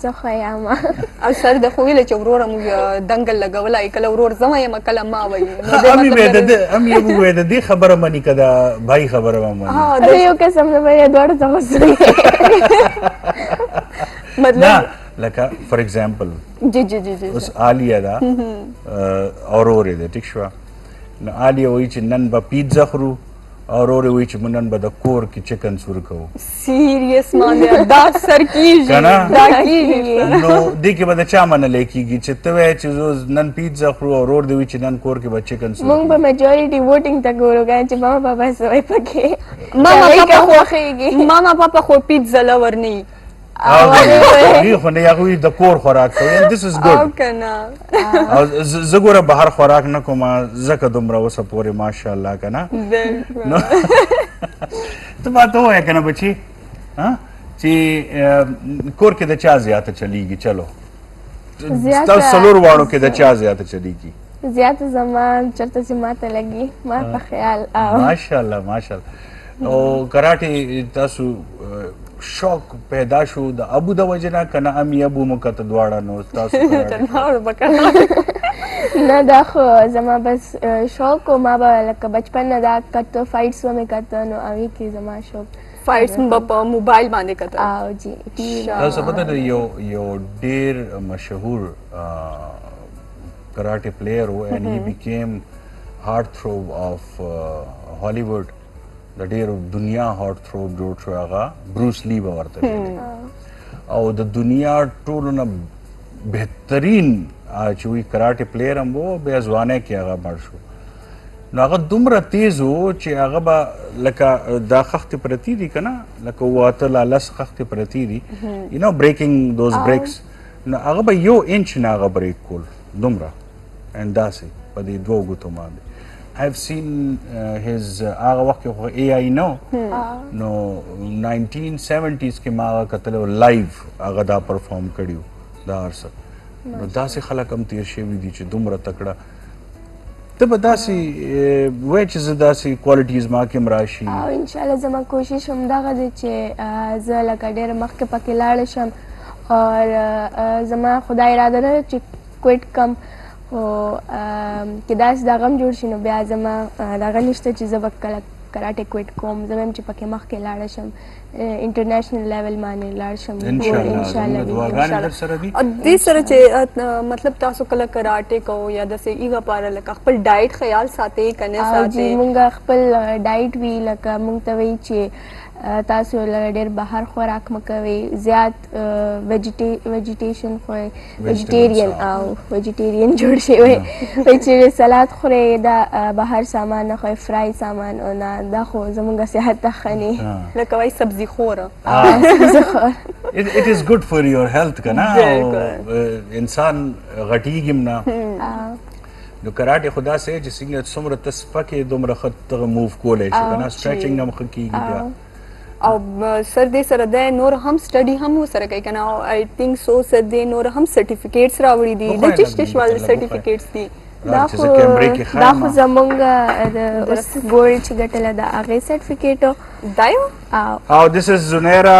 زه خو یم او سر د خو ویله چې وروره موږ دنګل لګولی کله ورور زه وایم کله ما وایي هم یې ووایه د دې خبره مني که د بھائی خبره به مني زه یو قسم نه به یې دواړو څه غوسه نه لکه فار ایگزامپل جی جی جی جی اوس عالیه ده او ورور یې دی ټیک شوه نو عالیه وایي چې نن به پیتزا خورو او ورور یې وایي چې موږ نن به د کور کې چکن سور کوو. سیریس باندې دا سر کېږي دا کېږي نو دې کې به د چا منلی کېږي چې ته وایې چې زه نن پیتزا خورو او ورور دې وایي چې نن کور کې به چکن سور موږ به میجورټي ووټینګ ته ګورو که چې ماما پاپا څه وایي پکې ماما پاپا خو پیتزا لور نه وي هغوی خو نه هغوی د کور خوراک کوي دس از ګډ او که نه او زه ګوره بهر خوراک نه کوم ځکه دومره اوسه پورې ماشاءالله که نه ته ما ته ووایه که نه بچي چې کور کې د چا زیاته چلیږي چلو ستاسو څلور واړو کې د چا زیاته چلیږي؟ زیاته زما چېرته چې ماته لګي ما په خیال ماشاءالله ماشاءالله او کراټې تاسو شوق پیدا شو د ابو د وجې نه که نه امي ابو مو کته دواړه نو تاسو نه دا خو زما بس شوق و ما به لکه بچپن نه دا کته فایټس به مې کته نو هغې کې زما شوق فایټس به په موبایل باندې کتل او جی تاسو پته ده یو ډېر مشهور کراټې پلیئر و and he became heartthrob of Hollywood د ډېر دنیا هارټ تھروب جوړ شو هغه بروس لی به ورته او د دنیا ټولو نه بهترین چې وي کراټې پلیئر هم و بیا ځوانۍ کې هغه مړ شو نو هغه دومره تیز و چې هغه به لکه دا خښتې پرتې دي که نه لکه 8 لا 10 خښتې پرتې دي یو نو بریکینګ دوز بریکس نو هغه به 1 انچ نه هغه بریک کول دومره and داسې په دې دوو ګوتو باندې. I have seen his هغه وخت کې خو AI نو نو 1970s کې ما هغه کتلی و لایو هغه دا پرفارم کړي و دا هر څه. نو داسې خلک هم تېر شوي دي چې دومره تکړه ته به داسې وایې چې زه داسې کوالټیز ما کې هم راشي. او انشاءالله زما کوشش همدغه دی چې زه لکه ډېر مخکې پکې لاړه شم اور زما خدای اراده نه چې کویټ کم خو که داسې دغه هم جوړ شي نو بیا زما دغه نشته چې زه به کله کراټې کویټ کوم. زه وایم چې پکې مخکې لاړه شم انټرنیشنل لیول باندې لاړ شم انشاءالله دعاګانې در سره دي. دې سره چې مطلب تاسو کله کراټې کوو یا داسې ایغه پاره لکه خپل ډایټ خیال ساتئ که نه او جی ساتئ؟ مونږ خپل ډایټ وي لکه مونږ ته وایي چې تاسو لږ ډېر بهر خوراک مه کوئ زیات ویجیټیشن خورئ ویجیټیرین او ویجیټیرین جوړ شوی وایي چې سلاد خورئ دا بهر سامان نه خورئ فرای سامان او نه دا خو زمونږ صحت ته ښه نه لکه وایي سبزي خوره. It is good for your health که نه انسان غټیږي هم نه. نو کراټې خو داسې چې څنګه څومره ته سپکې دومره ښه ته موو کولی شي که نه سټرچنګ هم ښه کېږي بیا. او سر دې سره دی نور هم سټډي هم ورسره کوي که نه آی تھنک سو سر دې نور هم سرټیفیکیټس راوړي دي د چش چش والے سرټیفیکیټس دي دا خو زمونږ د اوس ګولډ چې ګټله د هغې سرټیفیکیټ دا یو او this is Zunaira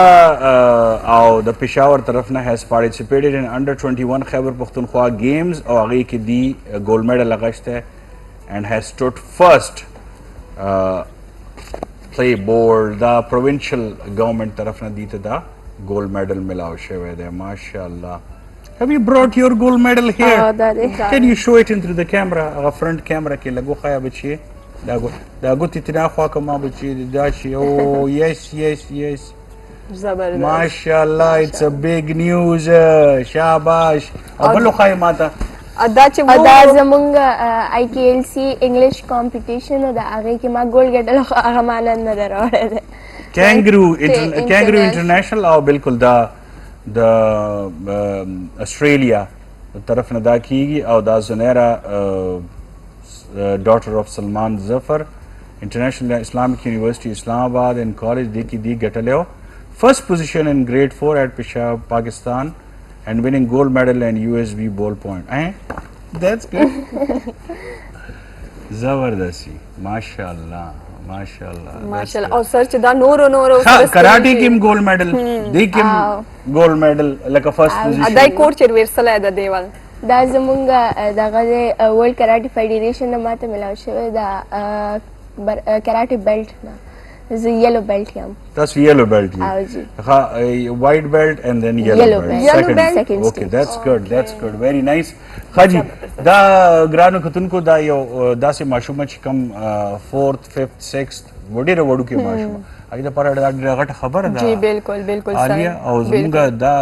او د پېښور طرف نه has participated in under 21 خیبر پښتونخوا games او هغې کې دی ګولډ میډل اخیستی and has stood first play board دا provincial government طرف نه دی ته دا ګولډ میډل ملاو شوی دی ماشاءالله. Have you brought your gold medal here? Can you show it into the camera? هغه فرنٹ کیمرا کې لګو خیا بچی دا ګوتې تینا خوا که ما بچی دا شي او yes زبردست ماشاءالله it's a big news شاباش او بلو خای ما ته دا چې دا زمونږ IKLC انګلیش کمپټیشن و د هغې کې ما ګولډ ګټله خو هغه ما نن نه ده راوړی دی. کینګرو انټرنیشنل او بالکل دا د اسټریلیا طرف نه دا کیږي او دا زنیرا ډاټر اف سلمان ظفر انټرنیشنل اسلامک یونیورسٹی اسلام آباد ان کالج دی کی دی ګټلیو فرسٹ پوزیشن ان گریڈ 4 ایٹ پشاور پاکستان and winning gold medal and USB ballpoint. That's good. زبردستی ماشاءالله ماشاءالله او سر چې دا نور کراټي کې ګولډ میډل دی کې ګولډ میډل لکه فرست پوزیشن دای کوټ چیر ورسله د دیوال دا زمونږ دغه ورلد کراټي فیډریشن نه ماته ملاو شوی دا کراټي بیلټ نه زه یلو بیلټ یم. تاسو یلو بیلټ یې ها وایټ بیلټ and then yellow belt second okay that's good very nice خاجي دا ګرانو کتونکو دا یو داسې ماشومه چې کم 4th 5th 6th وډیره وډو کې ماشومه هغه د پر دا غټه خبره ده جی بالکل عالیه او زموږ دا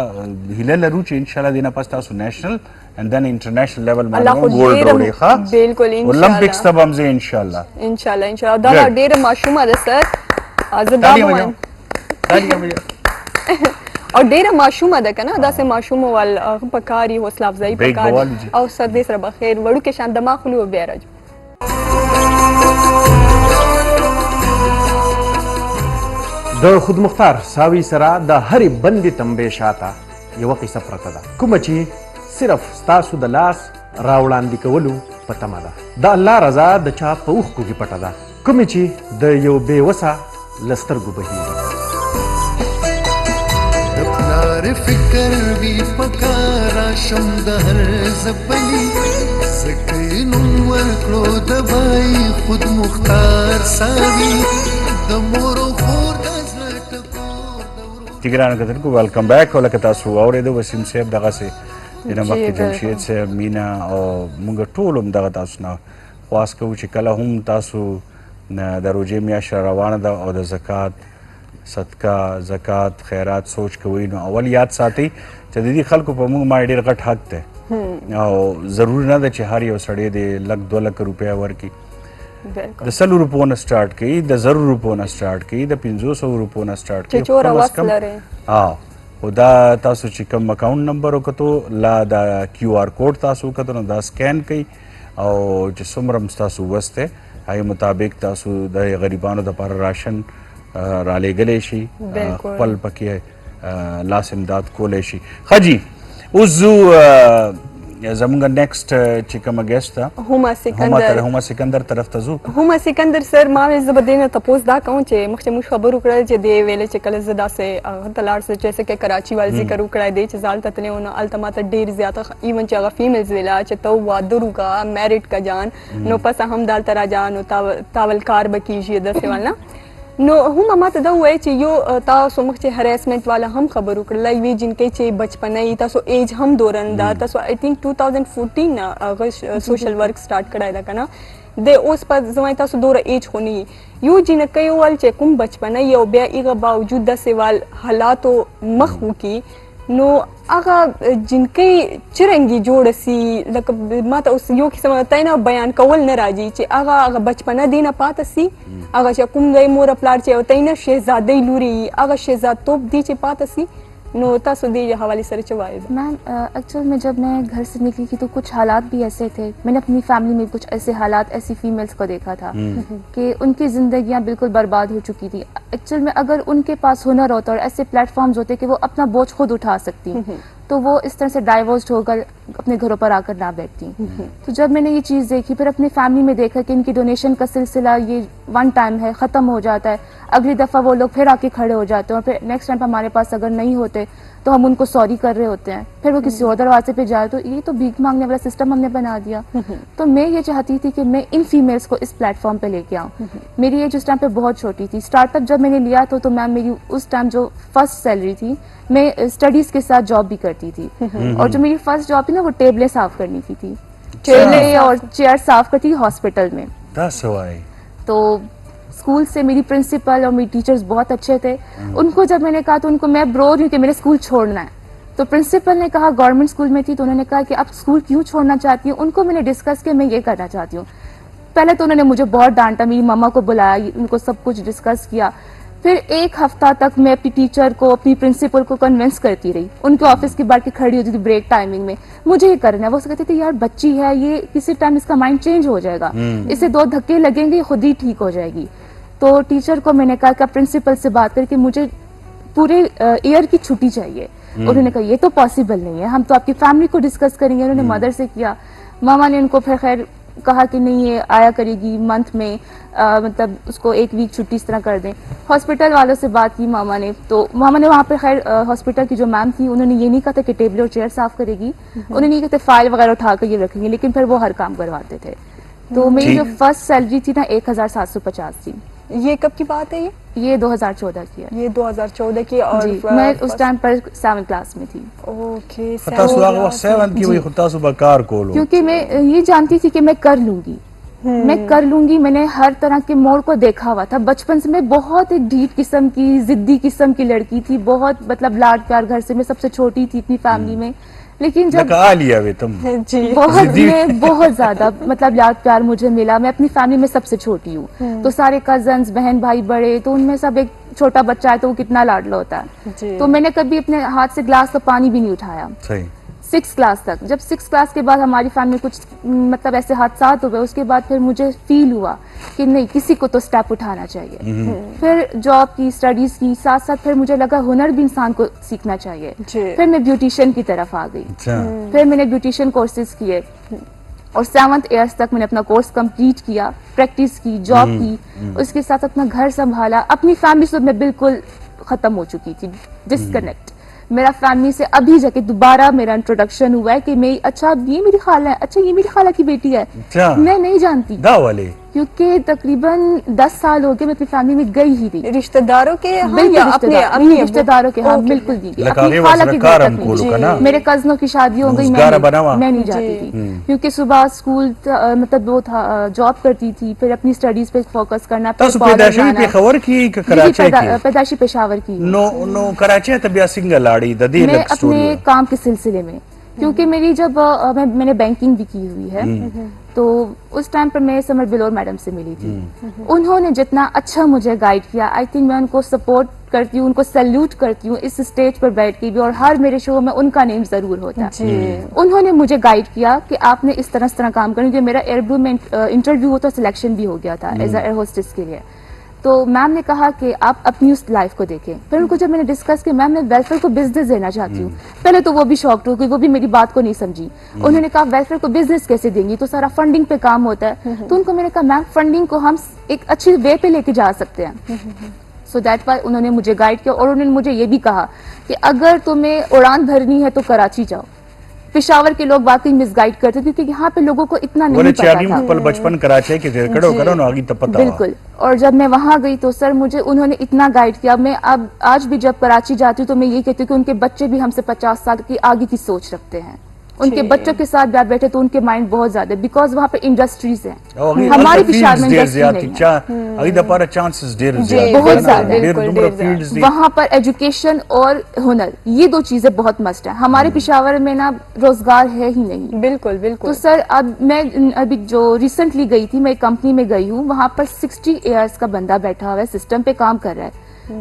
هیله لرو چې ان شاء الله دینه پس تاسو نېشنل and then international level باندې ګولډ وروړي ښه بالکل ان شاء الله اولمپکس ته هم زه ان شاء الله دا ډیره ماشومه ده سر زه دا وایم او ډیره ماشومه ده کنه داسې ماشومه ول پکاري حوصله افزایی پکاري او سر دې سره بخیر وړو کې شان دماغ خلو بیا راځي. د خود مختار ساوي سره د هرې بندې تنبې شاته یوه قصه پرته ده کومه چې صرف ستاسو د لاس راوړاندې کولو په تمه ده. د الله رضا د چا په اوښکو کې پټه ده کومې چې د یو بې وسه له سترګو بهیږي. د پلار فکر وي پکاره شم د هر زپلي ځکه یې نوم ورکړو د بای خود مختار ساوي د مور او خور د زړه ټکور د ورور. ګرانو کتونکو ویلکم بیک ولکه تاسو واورېدو وسیم صاحب دغسې د مخکې جمشید صاحب مینا او موږ ټول هم دغه تاسو نه خواست کوو چې کله هم تاسو د روژې میاشت روانه ده او د زکات صدقه زکات خیرات سوچ کوئ نو اول یاد ساتئ چې د دې خلکو په موږ باندې ډېر غټ حق دی او ضروري نه ده چې هر یو سړی د 1,00,000 2 لک روپیه ورکړي. د 100 روپو نه سټارټ کوي د 0 روپو نه سټارټ کوي د 500 روپو نه سټارټ کوي خو دا تاسو چې کوم اکاونټ نمبر وکړو لا دا QR کوډ تاسو وکړو نو دا سکین کوي او چې څومره هم ستاسو وس دی هغې مطابق تاسو د غریبانو دپاره راشن رالیږلی شي خپل پکې لاس امداد کولی شي. ښه جي اوس ځو زمونږ نیکسټ چې کومه ګیسټ ده هما سکندر طرف ته ځو. هما سکندر سر ما ویل زه به دې نه تپوس دا کوم چې مخکې موږ خبرې وکړل چې دی ویلې چې کله زه داسې هغه ته لاړ سم جیسے که کراچي وال ذکر وکړی دی چې زه هلته تللی وم نو هلته ماته ډېر زیاته ایون چې هغه فیمیلز ویله چې ته واده وکړه میرډ که جان نو پس هم دلته راځه نو تاول کار به کېږي داسې وال نه نو هم ما ته دا ووایي چې یو تاسو مخکې هریسمنټ والا هم خبر وکړله یوې جنکۍ چې بچپنه تاسو ایج هم دورن ده تاسو آی تھنک 2014 هغه سوشل ورک سٹارټ کړی ده که نه د اوس په زما تاسو دوره ایج خو نه یو جنکۍ وویل چې کوم بچپنه او بیا هغه باوجود داسې وال حالاتو مخ وکړي نو هغه جنکۍ چرنګي جوړه سي لکه ما ته اوس یو قسم ته نه بیان کول نه راځي چې هغه بچپنه دی نه پاته سي هغه چې کوم دی مور پلار چې ته نه شهزادۍ لوري هغه شهزادتوب دی چې پاته سي نو تاسو دې حوالے سره څه وایي؟ میم ایکچوئل میں جب میں گھر سے نکلی تھی تو کچھ حالات بھی ایسے تھے میں نے اپنی فیملی میں کچھ ایسے حالات ایسی فیمیلس کو دیکھا تھا کہ ان کی زندگیاں بالکل برباد ہو چکی تھی. ایکچوئل میں اگر ان کے پاس ہنر ہوتا اور ایسے پلیٹ فارمز ہوتے کہ وہ اپنا بوجھ خود اٹھا سکتی تو وہ اس طرح سے ڈائیورسڈ ہو کر اپنے گھروں پر آ کر نہ بیٹھتی. تو جب میں نے یہ چیز دیکھی پھر اپنی فیملی میں دیکھا کہ ان کی ڈونیشن کا سلسلہ یہ ون ٹائم ہے ختم ہو جاتا ہے اگلی دفعہ وہ لوگ پھر آ کے کھڑے ہو جاتے ہیں اور پھر نیکسٹ ٹائم ہمارے پاس اگر نہیں ہوتے تو ہم ان کو سوری کر رہے ہوتے ہیں پھر وہ کسی اور دروازے پہ جائے تو یہ تو بھیک مانگنے والا سسٹم ہم نے بنا دیا. تو میں یہ چاہتی تھی کہ میں ان فیمیلس کو اس پلیٹ فارم پہ لے کے آؤں. میری ایج اس ٹائم پہ بہت چھوٹی تھی اسٹارٹ اپ جب میں نے لیا تو میم میری اس ٹائم جو فرسٹ سیلری تھی میں اسٹڈیز کے ساتھ جاب بھی کرتی تھی اور جو میری فرسٹ جاب تھی نا وہ ٹیبلیں صاف کرنی کی تھی ٹیبلیں اور چیئر صاف کرتی تھی ہاسپٹل میں. تو اسکول سے میری پرنسپل اور میری ٹیچرز بہت اچھے تھے. ان کو جب میں نے کہا تو ان کو میں برو رہی ہوں کہ میرے اسکول چھوڑنا ہے تو پرنسپل نے کہا گورنمنٹ اسکول میں تھی تو انہوں نے کہا کہ آپ اسکول کیوں چھوڑنا چاہتی ہیں. ان کو میں نے ڈسکس کیا میں یہ کرنا چاہتی ہوں. پہلے تو انہوں نے مجھے بہت ڈانٹا میری ماما کو بلایا ان کو سب کچھ ڈسکس کیا. پھر ایک ہفتہ تک میں اپنی ٹیچر کو اپنی پرنسپل کو کنونس کرتی رہی. ان کے آفس کے باہر کے کھڑی ہوتی تھی بریک ٹائمنگ میں مجھے یہ کرنا ہے. وہ کہتے تھے یار بچی ہے یہ کسی ٹائم اس کا مائنڈ چینج ہو جائے گا اسے 2 دھکے لگیں گے خود ہی ٹھیک ہو جائے گی. تو ٹیچر کو میں نے کہا کہ پرنسپل سے بات کر کے مجھے پورے ایئر کی چھٹی چاہیے. انہوں نے کہا یہ تو پاسبل نہیں ہے ہم تو آپ کی فیملی کو ڈسکس کریں گے. انہوں نے مدر سے کیا ماما نے ان کو پھر خیر کہا کہ نہیں یہ آیا کرے گی منتھ میں مطلب اس کو 1 ویک چھٹی اس طرح کر دیں. ہاسپٹل والوں سے بات کی ماما نے تو ماما نے وہاں پہ خیر ہاسپٹل کی جو میم تھی انہوں نے یہ نہیں کہا تھا کہ ٹیبل اور چیئر صاف کرے گی انہوں نے نہیں کہتے فائل وغیرہ اٹھا کر یہ رکھیں گے لیکن پھر وہ ہر کام کرواتے تھے. تو میری جو فرسٹ سیلری تھی نا 1750 تھی. یہ کب کی بات ہے یہ 2014 کی ہے. یہ 2014 کی اور میں اس ٹائم پر 7th کلاس میں تھی. اوکے کیونکہ میں یہ جانتی تھی کہ میں کر لوں گی میں نے ہر طرح کے موڑ کو دیکھا ہوا تھا. بچپن سے میں بہت ایک ڈھیٹ قسم کی ضدی قسم کی لڑکی تھی بہت مطلب لاڈ پیار گھر سے میں سب سے چھوٹی تھی اپنی فیملی میں لیکن جب بہت زیادہ مطلب یاد پیار مجھے ملا. میں اپنی فیملی میں سب سے چھوٹی ہوں تو سارے کزنز بہن بھائی بڑے تو ان میں سب ایک چھوٹا بچہ ہے تو وہ کتنا لاڈلا ہوتا ہے. تو میں نے کبھی اپنے ہاتھ سے گلاس کا پانی بھی نہیں اٹھایا 6th کلاس تک. جب 6th کلاس کے بعد ہماری فیملی کچھ مطلب ایسے حادثات ہو گئے اس کے بعد پھر مجھے فیل ہوا کہ نہیں کسی کو تو اسٹیپ اٹھانا چاہیے. پھر جاب کی اسٹڈیز کی ساتھ ساتھ پھر مجھے لگا ہنر بھی انسان کو سیکھنا چاہیے. پھر میں بیوٹیشین کی طرف آ گئی. پھر میں نے بیوٹیشین کورسز کیے اور 7th ایئرس تک میں نے اپنا کورس کمپلیٹ کیا پریکٹس کی جاب کی اس کے ساتھ اپنا گھر سنبھالا. اپنی فیملی سے میں بالکل ختم ہو چکی تھی ڈسکنیکٹ. میرا فیملی سے ابھی جا کے دوبارہ میرا انٹروڈکشن ہوا ہے کہ میں اچھا یہ میری خالہ ہے اچھا یہ میری خالہ کی بیٹی ہے میں نہیں جانتی کیونکہ تقریباً 10 سال ہو گئے میں اپنی فیملی میں گئی ہی نہیں. رشتہ داروں کے رشتہ داروں کے ہاں بالکل نہیں اپنی خالہ کے گھر تک. میرے کزنوں کی شادی ہو گئی میں نہیں جاتی تھی کیونکہ صبح اسکول مطلب وہ تھا جاب کرتی تھی پھر اپنی اسٹڈیز پہ فوکس کرنا. پیدائشی پشاور کی. میں اپنے کام کے سلسلے میں کیونکہ میری جب میں نے بینکنگ بھی کی ہوئی ہے तो उस टाइम पर मैं समर बिलोर मैडम से मिली थी। उन्होंने जितना अच्छा मुझे गाइड किया, आई थिंक मैं उनको सपोर्ट करती हूँ, उनको सैल्यूट करती हूँ इस स्टेज पर बैठ के भी, और हर मेरे शो में उनका नेम जरूर होता है। उन्होंने मुझे गाइड किया कि आपने इस तरह काम करना, क्योंकि मेरा एयरब्लू में इंटरव्यू हो तो सिलेक्शन भी हो गया था एज एयर होस्टेस के लिए। तो मैम ने कहा कि आप अपनी उस लाइफ को देखें। फिर उनको जब मैंने डिस्कस किया, मैम मैं वेलफेयर को बिजनेस देना चाहती हूँ, पहले तो वो भी शॉक्ड हो गई, वो भी मेरी बात को नहीं समझी। उन्होंने कहा वेलफेयर को बिजनेस कैसे देंगी, तो सारा फंडिंग पे काम होता है। तो उनको मैंने कहा मैम फंडिंग को हम एक अच्छी वे पे लेके जा सकते हैं। सो दैट वाई उन्होंने मुझे गाइड किया, और उन्होंने मुझे ये भी कहा कि अगर तुम्हें उड़ान भरनी है तो कराची जाओ। पेशावर के लोग वाकई मिसगाइड करते थे, क्योंकि यहाँ पे लोगों को इतना नहीं पता था। पल बचपन कराची के कड़ो करो ना आगे तब पता। बिल्कुल। और जब मैं वहाँ गई तो सर मुझे उन्होंने इतना गाइड किया। मैं अब आज भी जब कराची जाती हूँ तो मैं ये कहती हूँ कि उनके बच्चे भी हमसे 50 साल की आगे की सोच रखते हैं। उनके बच्चों के साथ बैठे तो उनके माइंड बहुत ज्यादा, बिकॉज वहाँ पे इंडस्ट्रीज हैं, हमारे पेशावर में इंडस्ट्री नहीं है। वहाँ पर एजुकेशन और हुनर, ये दो चीजें बहुत मस्ट है। हमारे पेशावर में ना रोजगार है ही नहीं। बिल्कुल बिल्कुल। तो सर अब मैं अभी जो रिसेंटली गई थी, मैं एक कंपनी में गई हूँ, वहाँ पर 60 इयर्स का बंदा बैठा हुआ है, सिस्टम पे काम कर रहा है।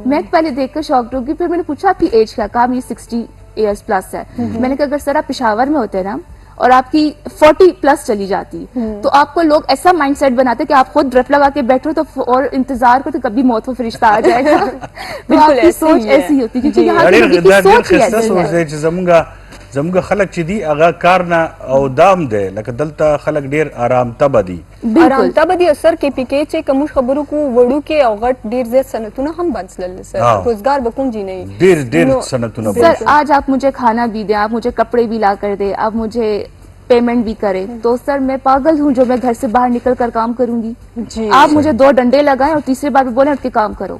मैं पहले देखकर शॉक्ड हो गई। फिर मैंने पूछा आपकी एज क्या, कहा ये 60 इयर्स प्लस है। मैंने कहा अगर सर आप पेशावर में होते ना और आपकी 40 प्लस चली जाती तो आपको लोग ऐसा माइंडसेट बनाते कि आप खुद ड्रिप लगा के बैठो तो और इंतजार करते कभी मौत का फरिश्ता आ जाएगा। तो आपकी सोच ऐसी होती, क्योंकि यहाँ की लोगों की सोच ही ऐसी है। زموږ خلک چې دي هغه کار نه او دام دی، لکه دلته خلک ډیر آرام طبع دي. آرام طبع دي. سر کې پی کې چې کوم خبرو کو وړو کې او غټ ډیر زیات صنعتونه هم بنسلل سر، روزگار به کوم جی نه ډیر صنعتونه. سر آج آپ مجھے کھانا بھی دیں، آپ مجھے کپڑے بھی لا کر دیں، آپ مجھے پیمنٹ بھی کریں، تو سر میں پاگل ہوں جو میں گھر سے باہر نکل کر کام کروں گی؟ آپ مجھے 2 ڈنڈے لگائیں اور تیسری بار بھی بولیں اٹھ کے کام کرو،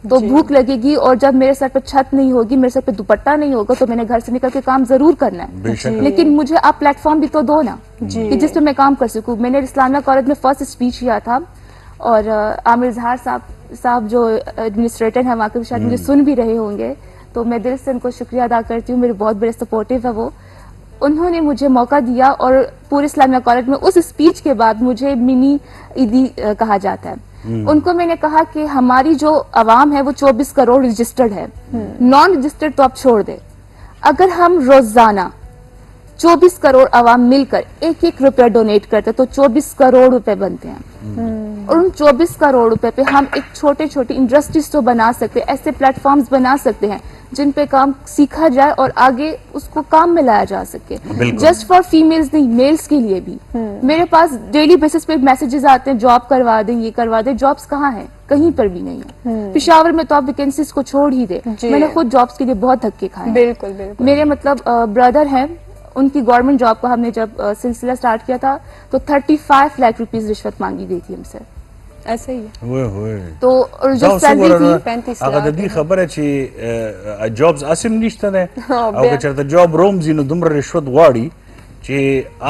تو بھوک لگے گی، اور جب میرے سر پہ چھت نہیں ہوگی، میرے سر پہ دوپٹہ نہیں ہوگا، تو میں نے گھر سے نکل کے کام ضرور کرنا ہے، لیکن مجھے آپ پلیٹ فارم بھی تو دو نا کہ جس پہ میں کام کر سکوں. میں نے اسلامیہ کالج میں فرسٹ اسپیچ کیا تھا، اور عامر اظہار صاحب جو ایڈمنسٹریٹر ہیں وہاں کے شاید مجھے سن بھی رہے ہوں گے، تو میں دل سے ان کو شکریہ ادا کرتی ہوں. میرے بہت بڑے سپورٹیو ہے وہ. انہوں نے مجھے موقع دیا، اور پورے اسلامیہ کالج میں اس اسپیچ کے بعد مجھے منی عیدی کہا جاتا ہے. ان کو میں نے کہا کہ ہماری جو عوام ہے وہ 24 کروڑ رجسٹرڈ ہے، نان رجسٹرڈ تو آپ چھوڑ دیں. اگر ہم روزانہ 24 کروڑ عوام مل کر 1 روپیہ ڈونیٹ کرتے تو 24 کروڑ روپے بنتے ہیں، اور ان 24 کروڑ روپے پہ ہم ایک چھوٹے انڈسٹریز تو بنا سکتے، ایسے پلیٹ فارمز بنا سکتے ہیں جن پہ کام سیکھا جائے اور آگے اس کو کام میں لایا جا سکے. جسٹ فار فیمیلز نہیں، میلز کے لیے بھی. میرے پاس ڈیلی بیسس پہ میسیجز آتے ہیں جاب کروا دیں، یہ کروا دیں. جابس کہاں ہیں؟ کہیں پر بھی نہیں ہے. پشاور میں تو آپ ویکینسیز کو چھوڑ ہی دیں. میں نے خود جابس کے لیے بہت دھکے کھائے. بالکل. میرے مطلب بردر ہیں، ان کی گورنمنٹ جاب کا ہم نے جب سلسلہ سٹارٹ کیا تھا تو 35 لاکھ روپیز رشوت مانگی گئی تھی ہم سے. ایسے ہی ہوئے تو جو سیلری تھی 35 هغه د دې خبره چې جابز اسیم نشته ده، او که چېرته جاب روم ځي نو دومره رشوت غواړي چې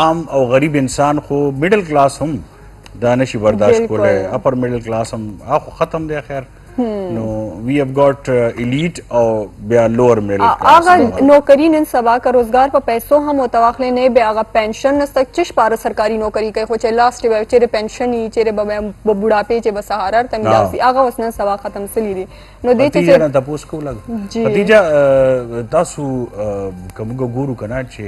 عام او غریب انسان خو میډل کلاس هم دا نشي برداشت کولی، اپر میډل کلاس هم هغه ختم دی. خیر نو وی ہیو گاٹ ایلیٹ او بیا لوور میڈل کلاس. آغا نوکری نن سبا کا روزگار په پیسو هم متواخله نه به آغا پنشن نستک چش پار سرکاری نوکری کوي خو چې لاست به چیرې پنشن ای چیرې به بوډاپې چې به سهارر ته میلاوي آغا وسنن سبا ختم سلی دي. نو دې چې نه تاسو کو لګ نتیجه تاسو کومګو ګورو کنه چې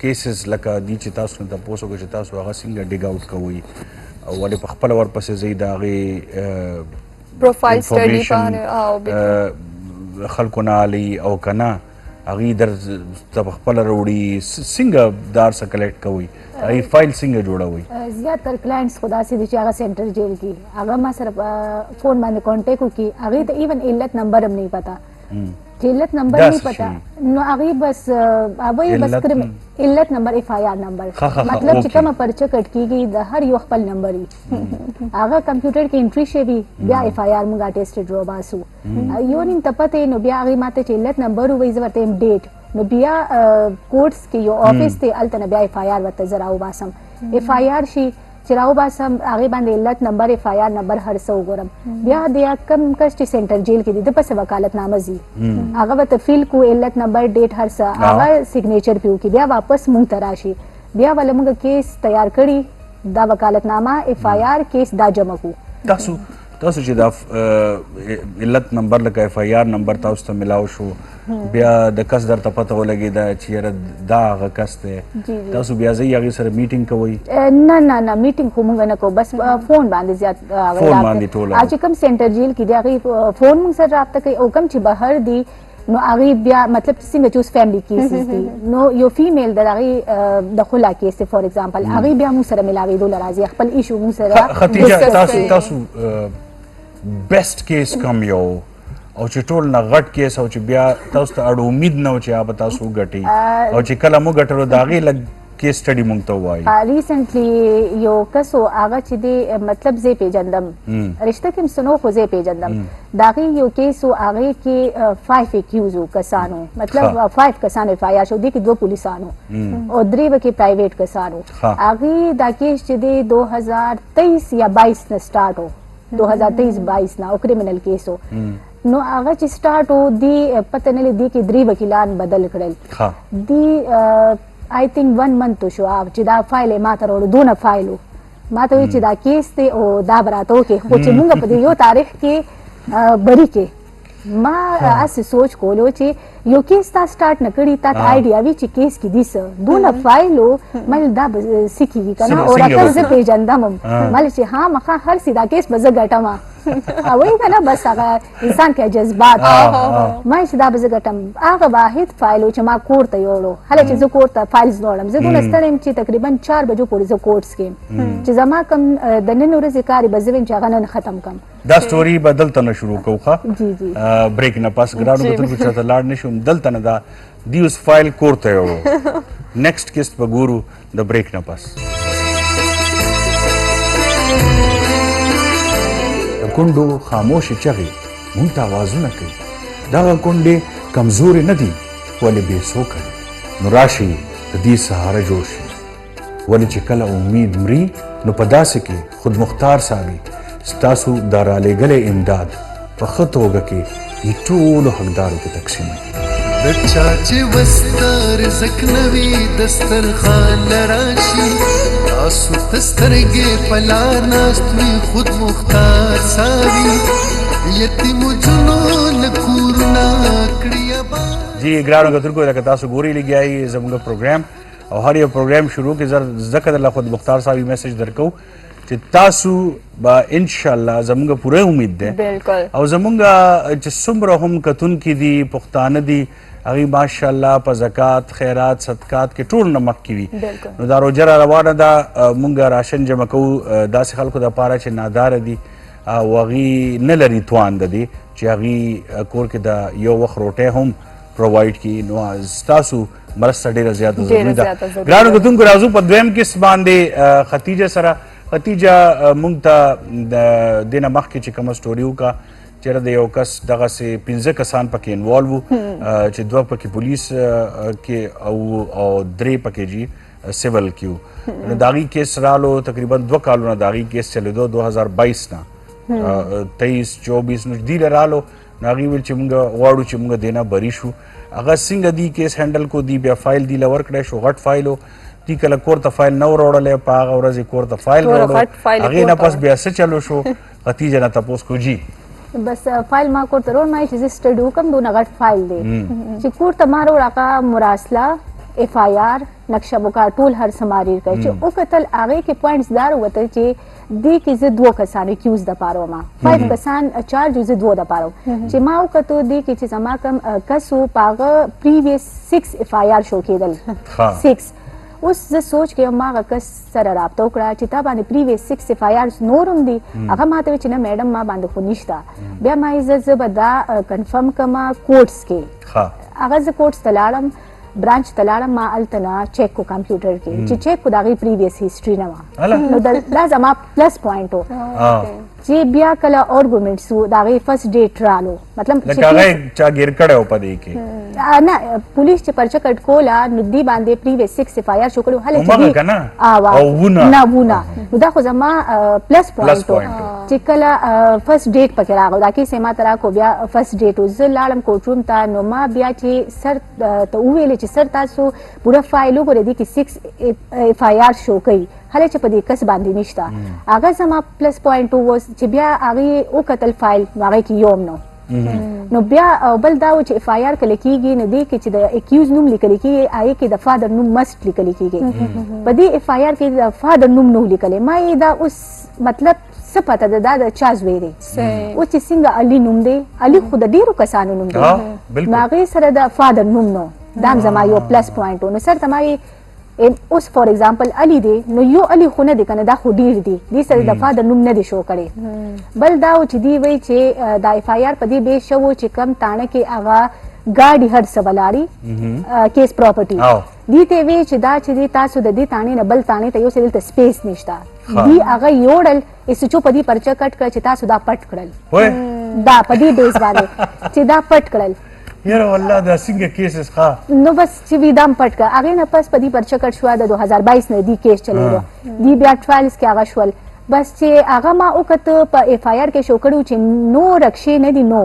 کیسز لکه دي چې تاسو نه تاسو کو چې تاسو هغه څنګه ډیګ اوټ کوي او ولې په خپل ورپسې زید هغه پروفایل سټډي په خلکو نه علي او کنه هغه در په خپل وروړي څنګه دار سره کلیکټ کوي، هغه فایل څنګه جوړوي؟ زیاتره کلاینټس خدا سي دي چې هغه سنټر جیل کې هغه ما سره فون باندې کانټیکټ وکي، هغه ته ایون علت نمبر هم نه پتا، علت نمبر نہیں پتا، نو هغه بس هغه بس کرم علت نمبر اف آئی آر نمبر، مطلب چې کومه پرچه کټ کیږي د هر یو خپل نمبر ای هغه کمپیوټر کې انټری شوی، بیا اف آئی آر موږ ټیسټ ډرو باسو یو نیم تپته، نو بیا هغه ماته چې علت نمبر وای زورته ام ډیټ، نو بیا کوټس کې یو افیس ته الته بیا اف آئی آر وته زراو باسم، اف آئی آر شي چراو باسم هغه باندې علت نمبر اف آئی آر نمبر هر څو ګورم، بیا د کم کشتي سنټر جیل کې د پس وکالت نامه زی هغه به تفیل کو علت نمبر ډیټ هر څه هغه سیګنیچر پیو کې بیا واپس مونږ تراشي، بیا ول موږ کیس تیار کړی دا وکالتنامه اف آی آر کیس دا جمع کو تاسو چې دا علت نمبر لکه اف آی آر نمبر تاسو ته ملاو شو بیا د کس درته پته ولګېده چې یاره دا هغه کس دی تاسو بیا ځئ هغې سره میټینګ کوئ نه میټینګ خو موږ نه کوو بس فون باندې زیات فون باندې ټوله چې کوم سینټر جیل کې دی هغې فون موږ سره رابطه کوي او کوم چې بهر دي نو هغې بیا مطلب څنګه چې اوس فیملی کیسز دي نو یو فیمیل د هغې د خلا کیس دی فار ایگزامپل هغې بیا موږ سره ملاوېدو له راځي خپل ایشو موږ سره ختیجه تاسو بیسټ کیس کم یو او چې ټول نه غټ کیس او چې بیا تاسو ته اړ امید نه و چې هغه به تاسو وګټي او چې کله مو ګټلو د هغې لږ کیس سټډي مونږ ته ووایي ریسنټلی یو کس و هغه چې دی مطلب زه پیژندم رشته کې مسنو خو زه پیژندم د هغې یو کیس و هغې کې 5 اکیوز و کسانو مطلب 5 کسانو اف آی آر شو دې کې 2 پولیسانو او 3 پکې پرایویټ کسانو هغې دا کیس چې دی 2023 یا 22 نه سټارټ و 2023-22 نه او کریمینل کیس و نو هغه چې سټارټ و دی پته نه لې دی کې 3 وکیلان بدل کړل دی آی تھنک 1 منت شو چې دا فایل یې ما ته راوړو دونه فایل و ما ته وایي چې دا کیس دی او دا به راته وکړې خو چې مونږ په دې یو تاریخ کې بری کې ما هسې سوچ کولو چې یو کیس تا سټارټ نه کړي تا ته آیډیا وي چې کیس کې دي څه دونه فایل و مل دا به څه کېږي که نه او راته زه پیژندم هم مل چې ها مخه هر سي دا کیس به زه ګټم وایي که نه بس هغه انسان کې جذبات ما چې دا به زه ګټم هغه واحد فایل و چې ما کور ته یوړو هله چې زه کور ته فایلز وړم زه دونه ستړی یم چې تقریبا 4 بجو پورې زه کورټس کې یم چې زما کوم د نن ورځې کار به زه ویم چې هغه نن ختم کړم دا سټوري به دلته نه شروع کوو ښه جی بریک نه پاس ګرانو کتونکو چېرته لاړ نه شو دلته نه دا دی اوس فایل کور ته یوړو نیکسټ کیسټ به ګورو د بریک نه پاس کونډو خاموشې چغې مونږ ته آوازونه کوي دغه کونډې کمزورې نه دي ولې بې څوکه دي نو راشئ د دې سهاره جوړ شي ولې چې کله امید مري نو په داسې کې خودمختار صاحبي ستاسو دا رالیږلی امداد په ښه توګه کې دې ټولو حقدارو کې تقسیموي د چا چې وستا رزق نه وي دسترخوان له راشي تاسو ته سترګې په لار ناست وي خود مختار ساوي یتیمو جنو له کورونه کړي اباد جی ګرانو کتونکو لکه تاسو ګوري لګیا یې زموږ پروګرام او هر یو پروګرام شروع کې زه که درله خود مختار صاحب میسج درکو چې تاسو به انشاءالله زموږ پوره امید دی او زموږ چې څومره هم کتونکي دي پښتانه دي هغې ماشاءالله په زکات خیرات صدقات کې ټول نه مخکې وي نو دا روژه را روانه ده مونږ راشن جمع کوو داسې خلکو دپاره چې ناداره دي او هغې نه لري توان د دې چې هغې کور کې د یو وخت روټۍ هم پرووایډ کړي نو ستاسو مرسته ډېره زیاته ضروري ده ګرانو کتونکو راځو په دویم کیس باندې ختیجه سره ختیجه مونږ ته د دې نه مخکې چې کومه سټوري وکړه چېرې د یو کس دغسې 15 کسان پکې انوالو وو چې 2 پکې پولیس کې او 3 پکې جي سیول کې وو نو د هغې کیس رالو تقریبا 2 کالونه د هغې کیس چلېدو 2022 نه 23-24 نو دې له رالو نو هغې ویل چې موږ غواړو چې موږ دې نه بري شو هغه څنګه دې کیس هینډل کو دی بیا فایل دی له ورکړی شو غټ فایل و تی کله کور ته فایل نه وروړلی په هغه ورځ یې کور ته فایل راوړو هغې نه پس بیا څه چلو شو ختیجه نه تپوس کو جي بس فایل ما کور ته راوړ ما چې زه سټډي وکړم دونه غټ فایل دی چې کور ته ما راوړ هغه مراسله اف آی آر نقشه بوکا ټول هر سماریر کوي چې وکتل هغې کې پوینټس دا راوتل چې دې کې زه 2 کسان اکیوز دپاره وم 5 کسان چارج زه 2 دپاره وم چې ما وکتو دې کې چې زما کوم کس و په هغه پریویس 6 اف آی آر شو کېدل 6 اوس زه سوچ کې ما هغه کس سره رابطه وکړه چې تا باندې پریویس 6 اف آی آر نور هم دي هغه ما ته وایي چې نه میډم ما باندې خو نشته بیا ما یې زه به دا کنفرم کړم کوټس کې هغه زه کوټس ته لاړم برانچ ته لاړم ما هلته نه چیک کو کمپیوټر کې چې چیک کو د هغې پریویس هسټري نه وه نو دا زما پلس پوینټ و چې بیا کله آرګومنټس وو د هغې فرست ډیټ رالو مطلب لکه هغه چا ګیر کړی و په دې کې نه پولیس چې پرچه کټ کوله نو دې باندې پریویس 6 اف آی آر شو کړو هله همغه که نه او وونه نه وونه نو دا خو زما پلس پوینټ و چې کله فرست ډیټ پکې راغو دا کیسې ما ته راکړو بیا فرست ډیټ و زه لاړم کوټ روم ته نو ما بیا چې سر ته وویلې چې سر تاسو پوره فایل وګورئ دې کې 6 اف آی آر شو کوي هله چې په دې کس باندې نشته هغه زما پلس پوینټ و چې بیا هغې وکتل فایل نو هغې کې یوم نو نو بیا بل دا و چې اف آی آر کله کېږي نو دې کې چې د اکیوز نوم لیکلی کېږي هغې کې د فادر نوم مسټ لیکلی کېږي په دې اف آی آر کې د فادر نوم نه لیکلی ما یې دا اوس مطلب څه پته ده دا د چا زوی دی اوس چې څنګه علي نوم دی علي خو د ډېرو کسانو نوم دی نو هغې سره د فادر نوم نو دا هم زما یو پلس پوینټ و نو سر ته ما اوس فار ایگزامپل علي دی نو یو علي خو نه دی که نه دا خو ډېر دي دې سره د فادر نوم نه دی شو کړی بل دا و چې دوی وایي چې دا اف آی آر په دې بیس شو چې کم تاڼه کې هغه ګاډي هر څه ولاړي کیس پراپرټي دې ته وایي چې دا چې دی تاسو د دې تاڼې نه بل تاڼې ته یو څه دلته سپیس نشته دی هغه یوړل ایسچو په دې پرچه کټ کړه چې تاسو دا پټ کړل دا په دې بیس باندې چې دا پټ کړل یاره والله دا څنګه کیسز ښه نو بس چې وی دام پټ کړه هغې نه پس په دې پرچه کټ شوه د 2022 نه دې کیس چلېدو دې بیا ټرایلز کې هغه شول بس چې هغه ما وکته په اف آی آر کې شو کړي چې نو رکشې نه دي نو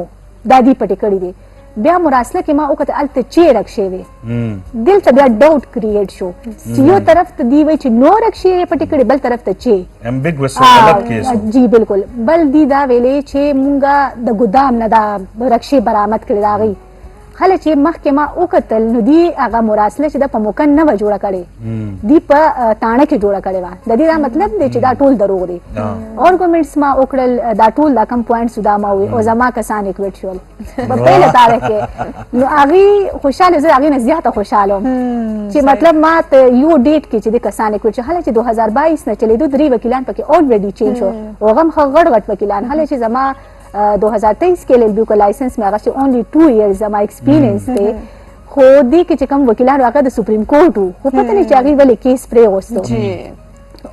دا دې پټې کړي دي بیا مراسله کې ما وکته هلته چې رکشې وې دلته بیا ډاوټ کریټ شو چې یو طرف ته دی وایي چې نو رکشې پټې کړي بل طرف ته چې امبیګوس غلط کیس جی بالکل بل دی دا ویلې چې مونږه د ګدام نه دا رکشې برآمد کړي د هغې هله چې مخکې ما وکتل نو دی هغه مراسله چې ده په موکن نه وه جوړه کړې دی په تاڼه کې جوړه کړې وه د دې دا مطلب دی چې دا ټول دروغ دی آرګومنټس ما وکړل دا ټول دا کم پوینټس دا ما وویل او زما کسان اکویټ شول په پیله تاریخ کې نو هغې خوشحاله زه د هغې نه زیاته خوشحاله وم چې مطلب ما ته یو ډیټ کې چې د کسان اکویټ شو هله چې 2022 نه چلېدو 3 وکیلان پکې اولریډي چینج شو هغه هم ښه غټ غټ وکیلان هله چې زما 2023 کې LLB کو لایسنس مې هغه چې اونلی 2 ایئرز زما ایکسپیرینس دی خو دې کې چې کوم وکیلان هغه د سپریم کورټ وو خو پته نه چې هغې ولې کیس پرېغوستو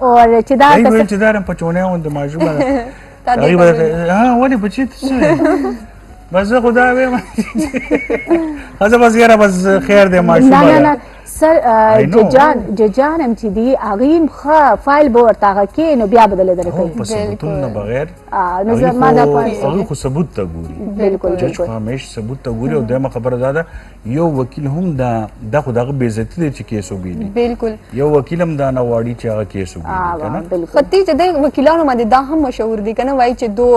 او چې دا چې دا رم په چونی غوندې ماشومه ده هغې به ولې بچي ته څه بس زه خو دا وایم ښځه بس یاره بس خیر دی ماشومه ده سر ججان هم چې دی هغې هم ښه فایل به ورته هغه کې نو بیا به دله درې کوي په ثبوتونو نه بغیر نو زما دا هغوی خو ثبوت ته ګوري بالکل جج خو همیش ثبوت ته ګوري او دویمه خبره دا ده یو وکیل هم دا خو د هغه بېعزتي دی چې کیس وګوري بالکل یو وکیل هم دا نه غواړي چې هغه کیس وګوري که نه خطي چې د وکیلانو باندې دا هم مشهور دي که نه وایي چې دو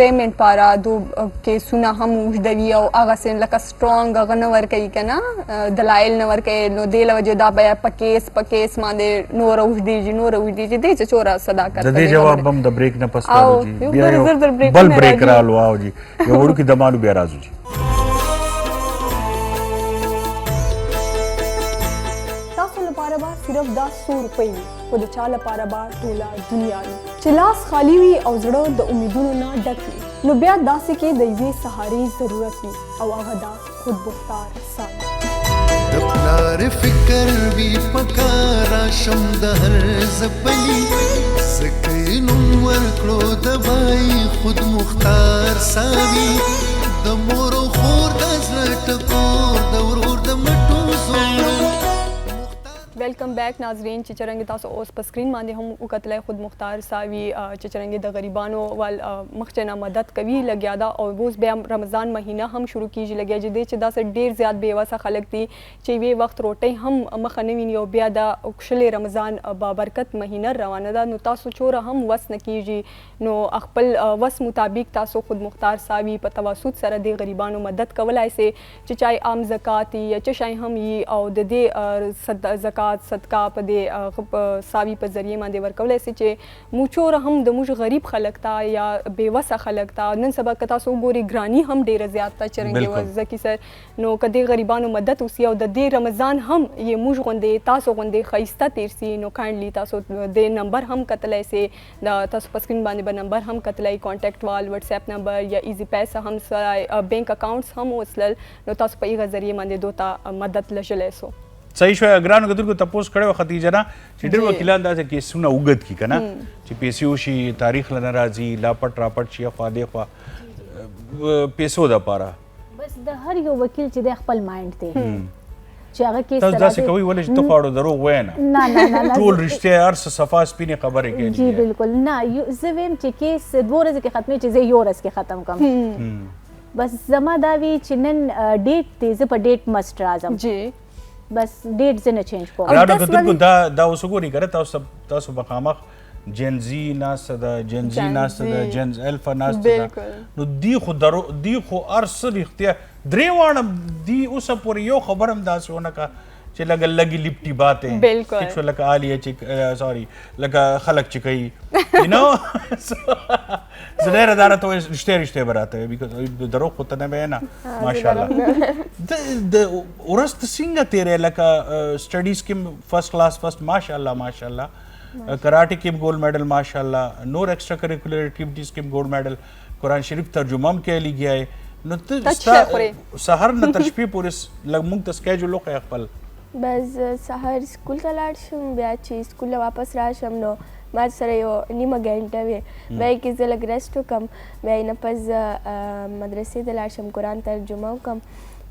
پیمنټ پاره دو کیسونه هم اوږدوي او هغسې لکه سټرانګ هغه نه ورکوي که نه دلایل نه ورکوي نو دې له وجې دا بیا په کیس باندې نور اوږدېږي دې چې څومره صداقت د دې جواب هم د بریک نه پس راځي بیا یو بل بریک رالو او جی یو وړوکی دمالو بیا راځو جی تاسو لپاره به صرف دا 100 روپۍ وي خو د چا لپاره به ټوله دنیا وي چې لاس خالي وي او زړه د امیدونو نه ډک وي نو بیا داسې کې د یوې سهارې ضرورت وي او هغه دا خود مختار ساوي د پلار فکر وی پکار شم د هر زپلی سکه نوم ورکړو د بای خود مختار ساوي د مور خور د زړه ټکور د ورور د مټو زور ویلکم بیک ناظرین چې څرنګه تاسو اوس په سکرین باندې هم وکتلی خود مختار ساوي چې څرنګه د غریبانو ول مخکې نه مدد کوي لګیا ده او اوس بیا رمضان مهینه هم شروع کیږي لګیا چې داسې ډېر زیات بېوسه خلک دي چې یوې وخت روټۍ هم مخه نه ویني او بیا د کښلې رمضان بابرکت مهینه روانه ده نو تاسو چوره هم وس نه کیږي نو خپل وس مطابق تاسو خود مختار ساوي په توسط سره د غریبانو مدد کولای سي چې چای عام زکات یا چې شای هم وي او د دې زکات صدقه په دې ساوي په ذریعې باندې ورکولی سي چې موچوره هم د موږ غریب خلک ته یا بېوسه خلک ته نن سبا که تاسو وګورئ ګراني هم ډېره زیات ته څرنګې زکي سر نو که دې غریبانو مدد وسي او د دې رمضان هم یې موږ غوندې تاسو غوندې ښایسته تېر سي نو کاینډلي تاسو د نمبر هم کتلی سي د تاسو په سکرین باندې به نمبر هم کتلی کانټیکټ وال وټساپ نمبر یا ایزي پیسه هم سره بینک اکاؤنټس هم وصلل نو تاسو په هغه ذریعې باندې دو ته مدد لژلی سو صحیح شو ګرانو کتونکو تپوس کړی و ختیجه نه چې ډېر وکیلان داسې کیسونه اوږد کي که نه چې پیسې وشي تاریخ له نه راځي لا پټ راپټ شي خوا دې خوا پیسو دپاره بس د هر یو وکیل چې د خپل مایند دی چې هغه کیس تاسو داسې کوئ ولې چې ته خو اړو دروغ وایې نه نه نه ټول رښتیا هر څه صفا سپینې خبرې کوي جی بالکل نه زه وایم چې کیس 2 ورځې کې ختموي چې زه 1 ورځ کې ختم کړم بس زما دا وي چې نن ډیټ دی زه په ډیټ مسټ راځم جی بس ډیټ زه نه چینج کوم ګرانو کتونکو دا اوس وګورئ که نه تاسو مخامخ جنزي ناسته ده جنزي ناسته ده جنز الفا ناسته ده نو دی خو هر څه رښتیا درې واړه دی اوسه پورې یو خبر هم داسې ونه که چې لږه لږې لپټي باتې بالکل شو لکه عالیه چې سوري لکه خلک چې کوي نو زه ډېره دا راته وایم رښتیا به راته وایي بیکاز دروغ خو ته نه وایې نه ماشاءالله د ورځ ته څنګه تېری لکه سټډیز کې فرسټ کلاس فرسټ ماشاءالله کراټے کې گولڈ میڈل ماشاء اللہ نور ایکسٹرا کریکولر ایکٹیویٹیز کې گولڈ میڈل قرآن شریف ترجمه هم کې لګیا ہے نو ته سحر نه تر شپې پورې لږ موږ ته سکیجول وښیه خپل بس سحر سکول ته لاړ شم بیا چې سکول نه واپس راشم نو ما سره یو نیمه ګنټه وي بیا یې کې زه لږ ریسټ وکړم بیا یې نه پس مدرسې ته لاړ شم قرآن ترجمه وکړم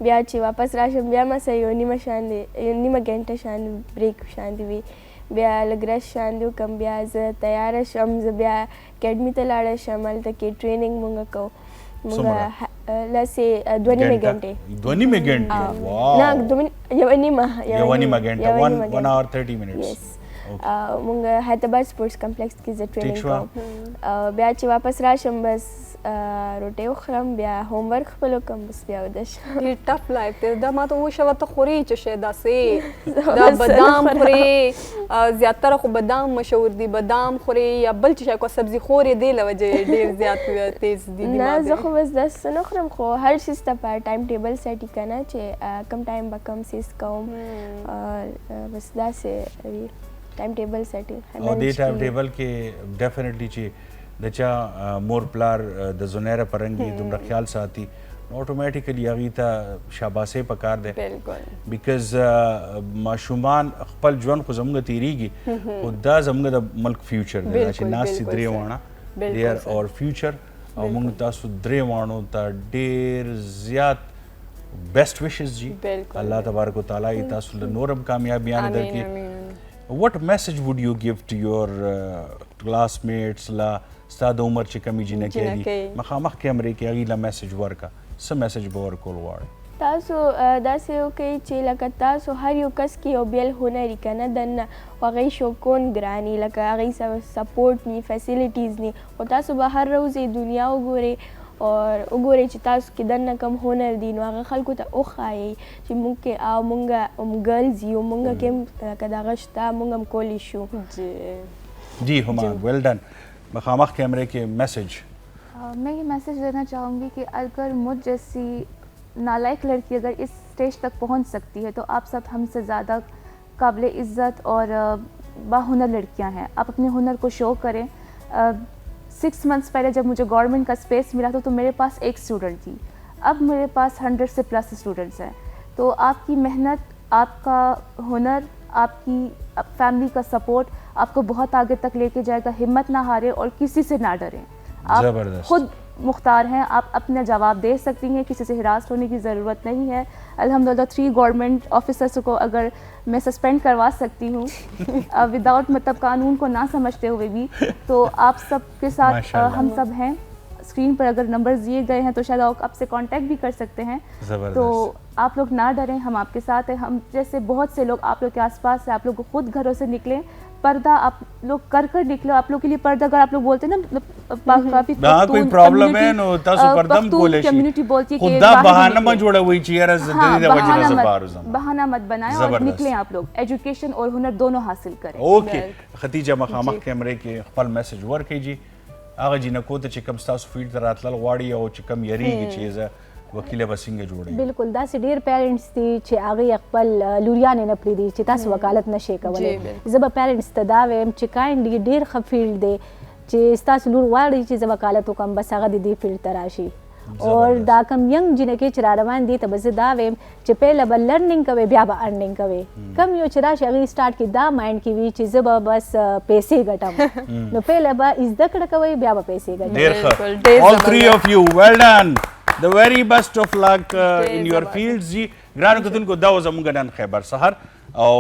بیا چې واپس راشم بیا ما سره یو نیمه ګنټه شان بریک شانتي وي بیا لږ ریسټ شانتي وکړم بیا زه تیاره شم زه بیا اکیډمي ته لاړه شم هلته کې ټریننګ مونږ کوو مونږ لسې 2 نیمې ګنټې 2 نیمې ګنټې واو نه یوه نیمه ګنټه 1 hour 30 minutes مونږ حیدرآباد سپورټس کمپلیکس کې زه ټریننګ کوم بیا چې واپس راشم بس روټۍ وخورم بیا هوم ورک خپل وکړم بس بیا وده شم ډېر ټف لایف دی دا ما ته وشوه ته خورې چې شی داسې دا بادام خورې زیاتره خو بادام مشهور دي بادام خورې یا بل چې شی کو سبزي خورې دی له وجې ډېر زیات تیز دي نه زه خو بس داسې نه خورم خو هر شي ته په ټایم ټیبل سیټ که نه چې کم ټایم به کم سیز کوم بس داسې وي ټایم ټیبل سیټ او دې ټایم ټیبل کې ډیفینیټلی چې د چا مور پلار د زنیره پرنګي دومره خیال ساتي اټومیټیکلی هغې ته شاباسۍ پکار دی بیکاز ماشومان خپل ژوند خو زموږ تېرېږي خو دا زموږ د ملک فیوچر دی چې ناستې درې واړه دې آر اور فیوچر او موږ تاسو درې واړو ته ډېر زیات بیسټ وشز جی الله تبارک وتعالی تاسو له نور هم کامیابیانې درکړي what message would you give to your classmates لا ستا د عمر چې کمې جینکۍ دي مخامخ کیمرې کې هغوی له میسج ورکړه څه میسج به ورکول غواړئ تاسو داسې وکړئ چې لکه تاسو هر یو کس کې یو بیل هنر وي که نه دننه خو هغوی شوقون ګران وي لکه هغوی سپورټ ني فیسیلیټیز ني خو تاسو بهر روځئ دنیا وګورئ اور وګورئ چې تاسو کې دننه کم هنر دي نو هغه خلکو ته وښایئ چې موږ کې او موږ هم ګرلز یو موږ کې هم لکه دغه شته موږ هم کولی شو جی ہما ویل ڈن مخامخ کیمرے کے میسج میں یہ میسج دینا چاہوں گی کہ اگر مجھ جیسی نالائق لڑکی اگر اس اسٹیج تک پہنچ سکتی ہے تو آپ سب ہم سے زیادہ قابل عزت اور باہنر لڑکیاں ہیں آپ اپنے ہنر کو شو کریں 6 months پہلے جب مجھے گورنمنٹ کا اسپیس ملا تو میرے پاس ایک اسٹوڈنٹ تھی اب میرے پاس 100 سے پلس اسٹوڈنٹس ہیں تو آپ کی محنت آپ کا ہنر آپ کی فیملی کا سپورٹ آپ کو بہت آگے تک لے کے جائے گا ہمت نہ ہارے اور کسی سے نہ ڈریں آپ خود مختار ہیں آپ اپنا جواب دے سکتی ہیں کسی سے ہراس ہونے کی ضرورت نہیں ہے الحمدللہ 3 گورنمنٹ آفیسرس کو اگر میں سسپینڈ کروا سکتی ہوں وداؤٹ مطلب قانون کو نہ سمجھتے ہوئے بھی تو آپ سب کے ساتھ ہم سب ہیں اسکرین پر اگر نمبرز دیے گئے ہیں تو شاید آپ سے کانٹیکٹ بھی کر سکتے ہیں تو آپ لوگ نہ ڈریں ہم آپ کے ساتھ ہیں ہم جیسے بہت سے لوگ آپ لوگ کے آس پاس ہیں آپ لوگ خود گھروں سے نکلیں پردہ آپ لوگ کر نکلو آپ لوگ کے لیے پردہ اگر آپ لوگ بولتے ہیں نا کافی کوئی پرابلم ہے نو تاسو پردم کولے شي کمیونٹی بولتی ہے کہ خدا بہانہ ما جوړوي چې یاره زندگی د وجه نه زبار وزم بہانہ مت بنائیں اور نکلیں آپ لوگ ایجوکیشن اور ہنر دونوں حاصل کریں اوکے ختیجہ مخامخ کیمرے کې خپل میسج ورکړئ جی هغه جنکو ته چې کوم تاسو فیلډ ته راتلل غواړي او چې کوم یریږي چې زه وکیله به څنګه جوړوي بالکل داسې ډېر پیرنټس دي چې هغوی خپل لوریانې نه پرېږدي چې تاسو وکالت نشئ کولی زه به پیرنټس ته دا وایم چې کایندلی ډېر ښه فیلډ دی چې ستاسو لور غواړي چې زه وکالت وکړم بس هغه د دې فیلډ ته راشي اور دا کم ینگ جنه کې چې را روان دي ته به زه دا ویم چې پهله به لرنینګ کوئ بیا به ارنینګ کوئ کم یو چې راشي هغې سټارټ کې دا مایند کې وي چې زه به بس پیسې ګټم نو پهله به زده کړه کوئ بیا به پیسې ګټئ ډېر ښه all three of you well done the very best of luck in your fields جی ګرانو کتونکو دا و زموږ نن خیبر سهار او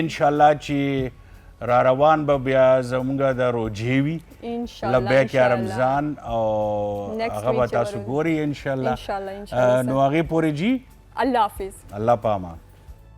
انشاءالله چې را روان به بیا زموږ د روجې وي لبیک یا رمضان او هغه به تاسو ګورئ انشاءالله نو هغې پورې جی الله حافظ الله پامان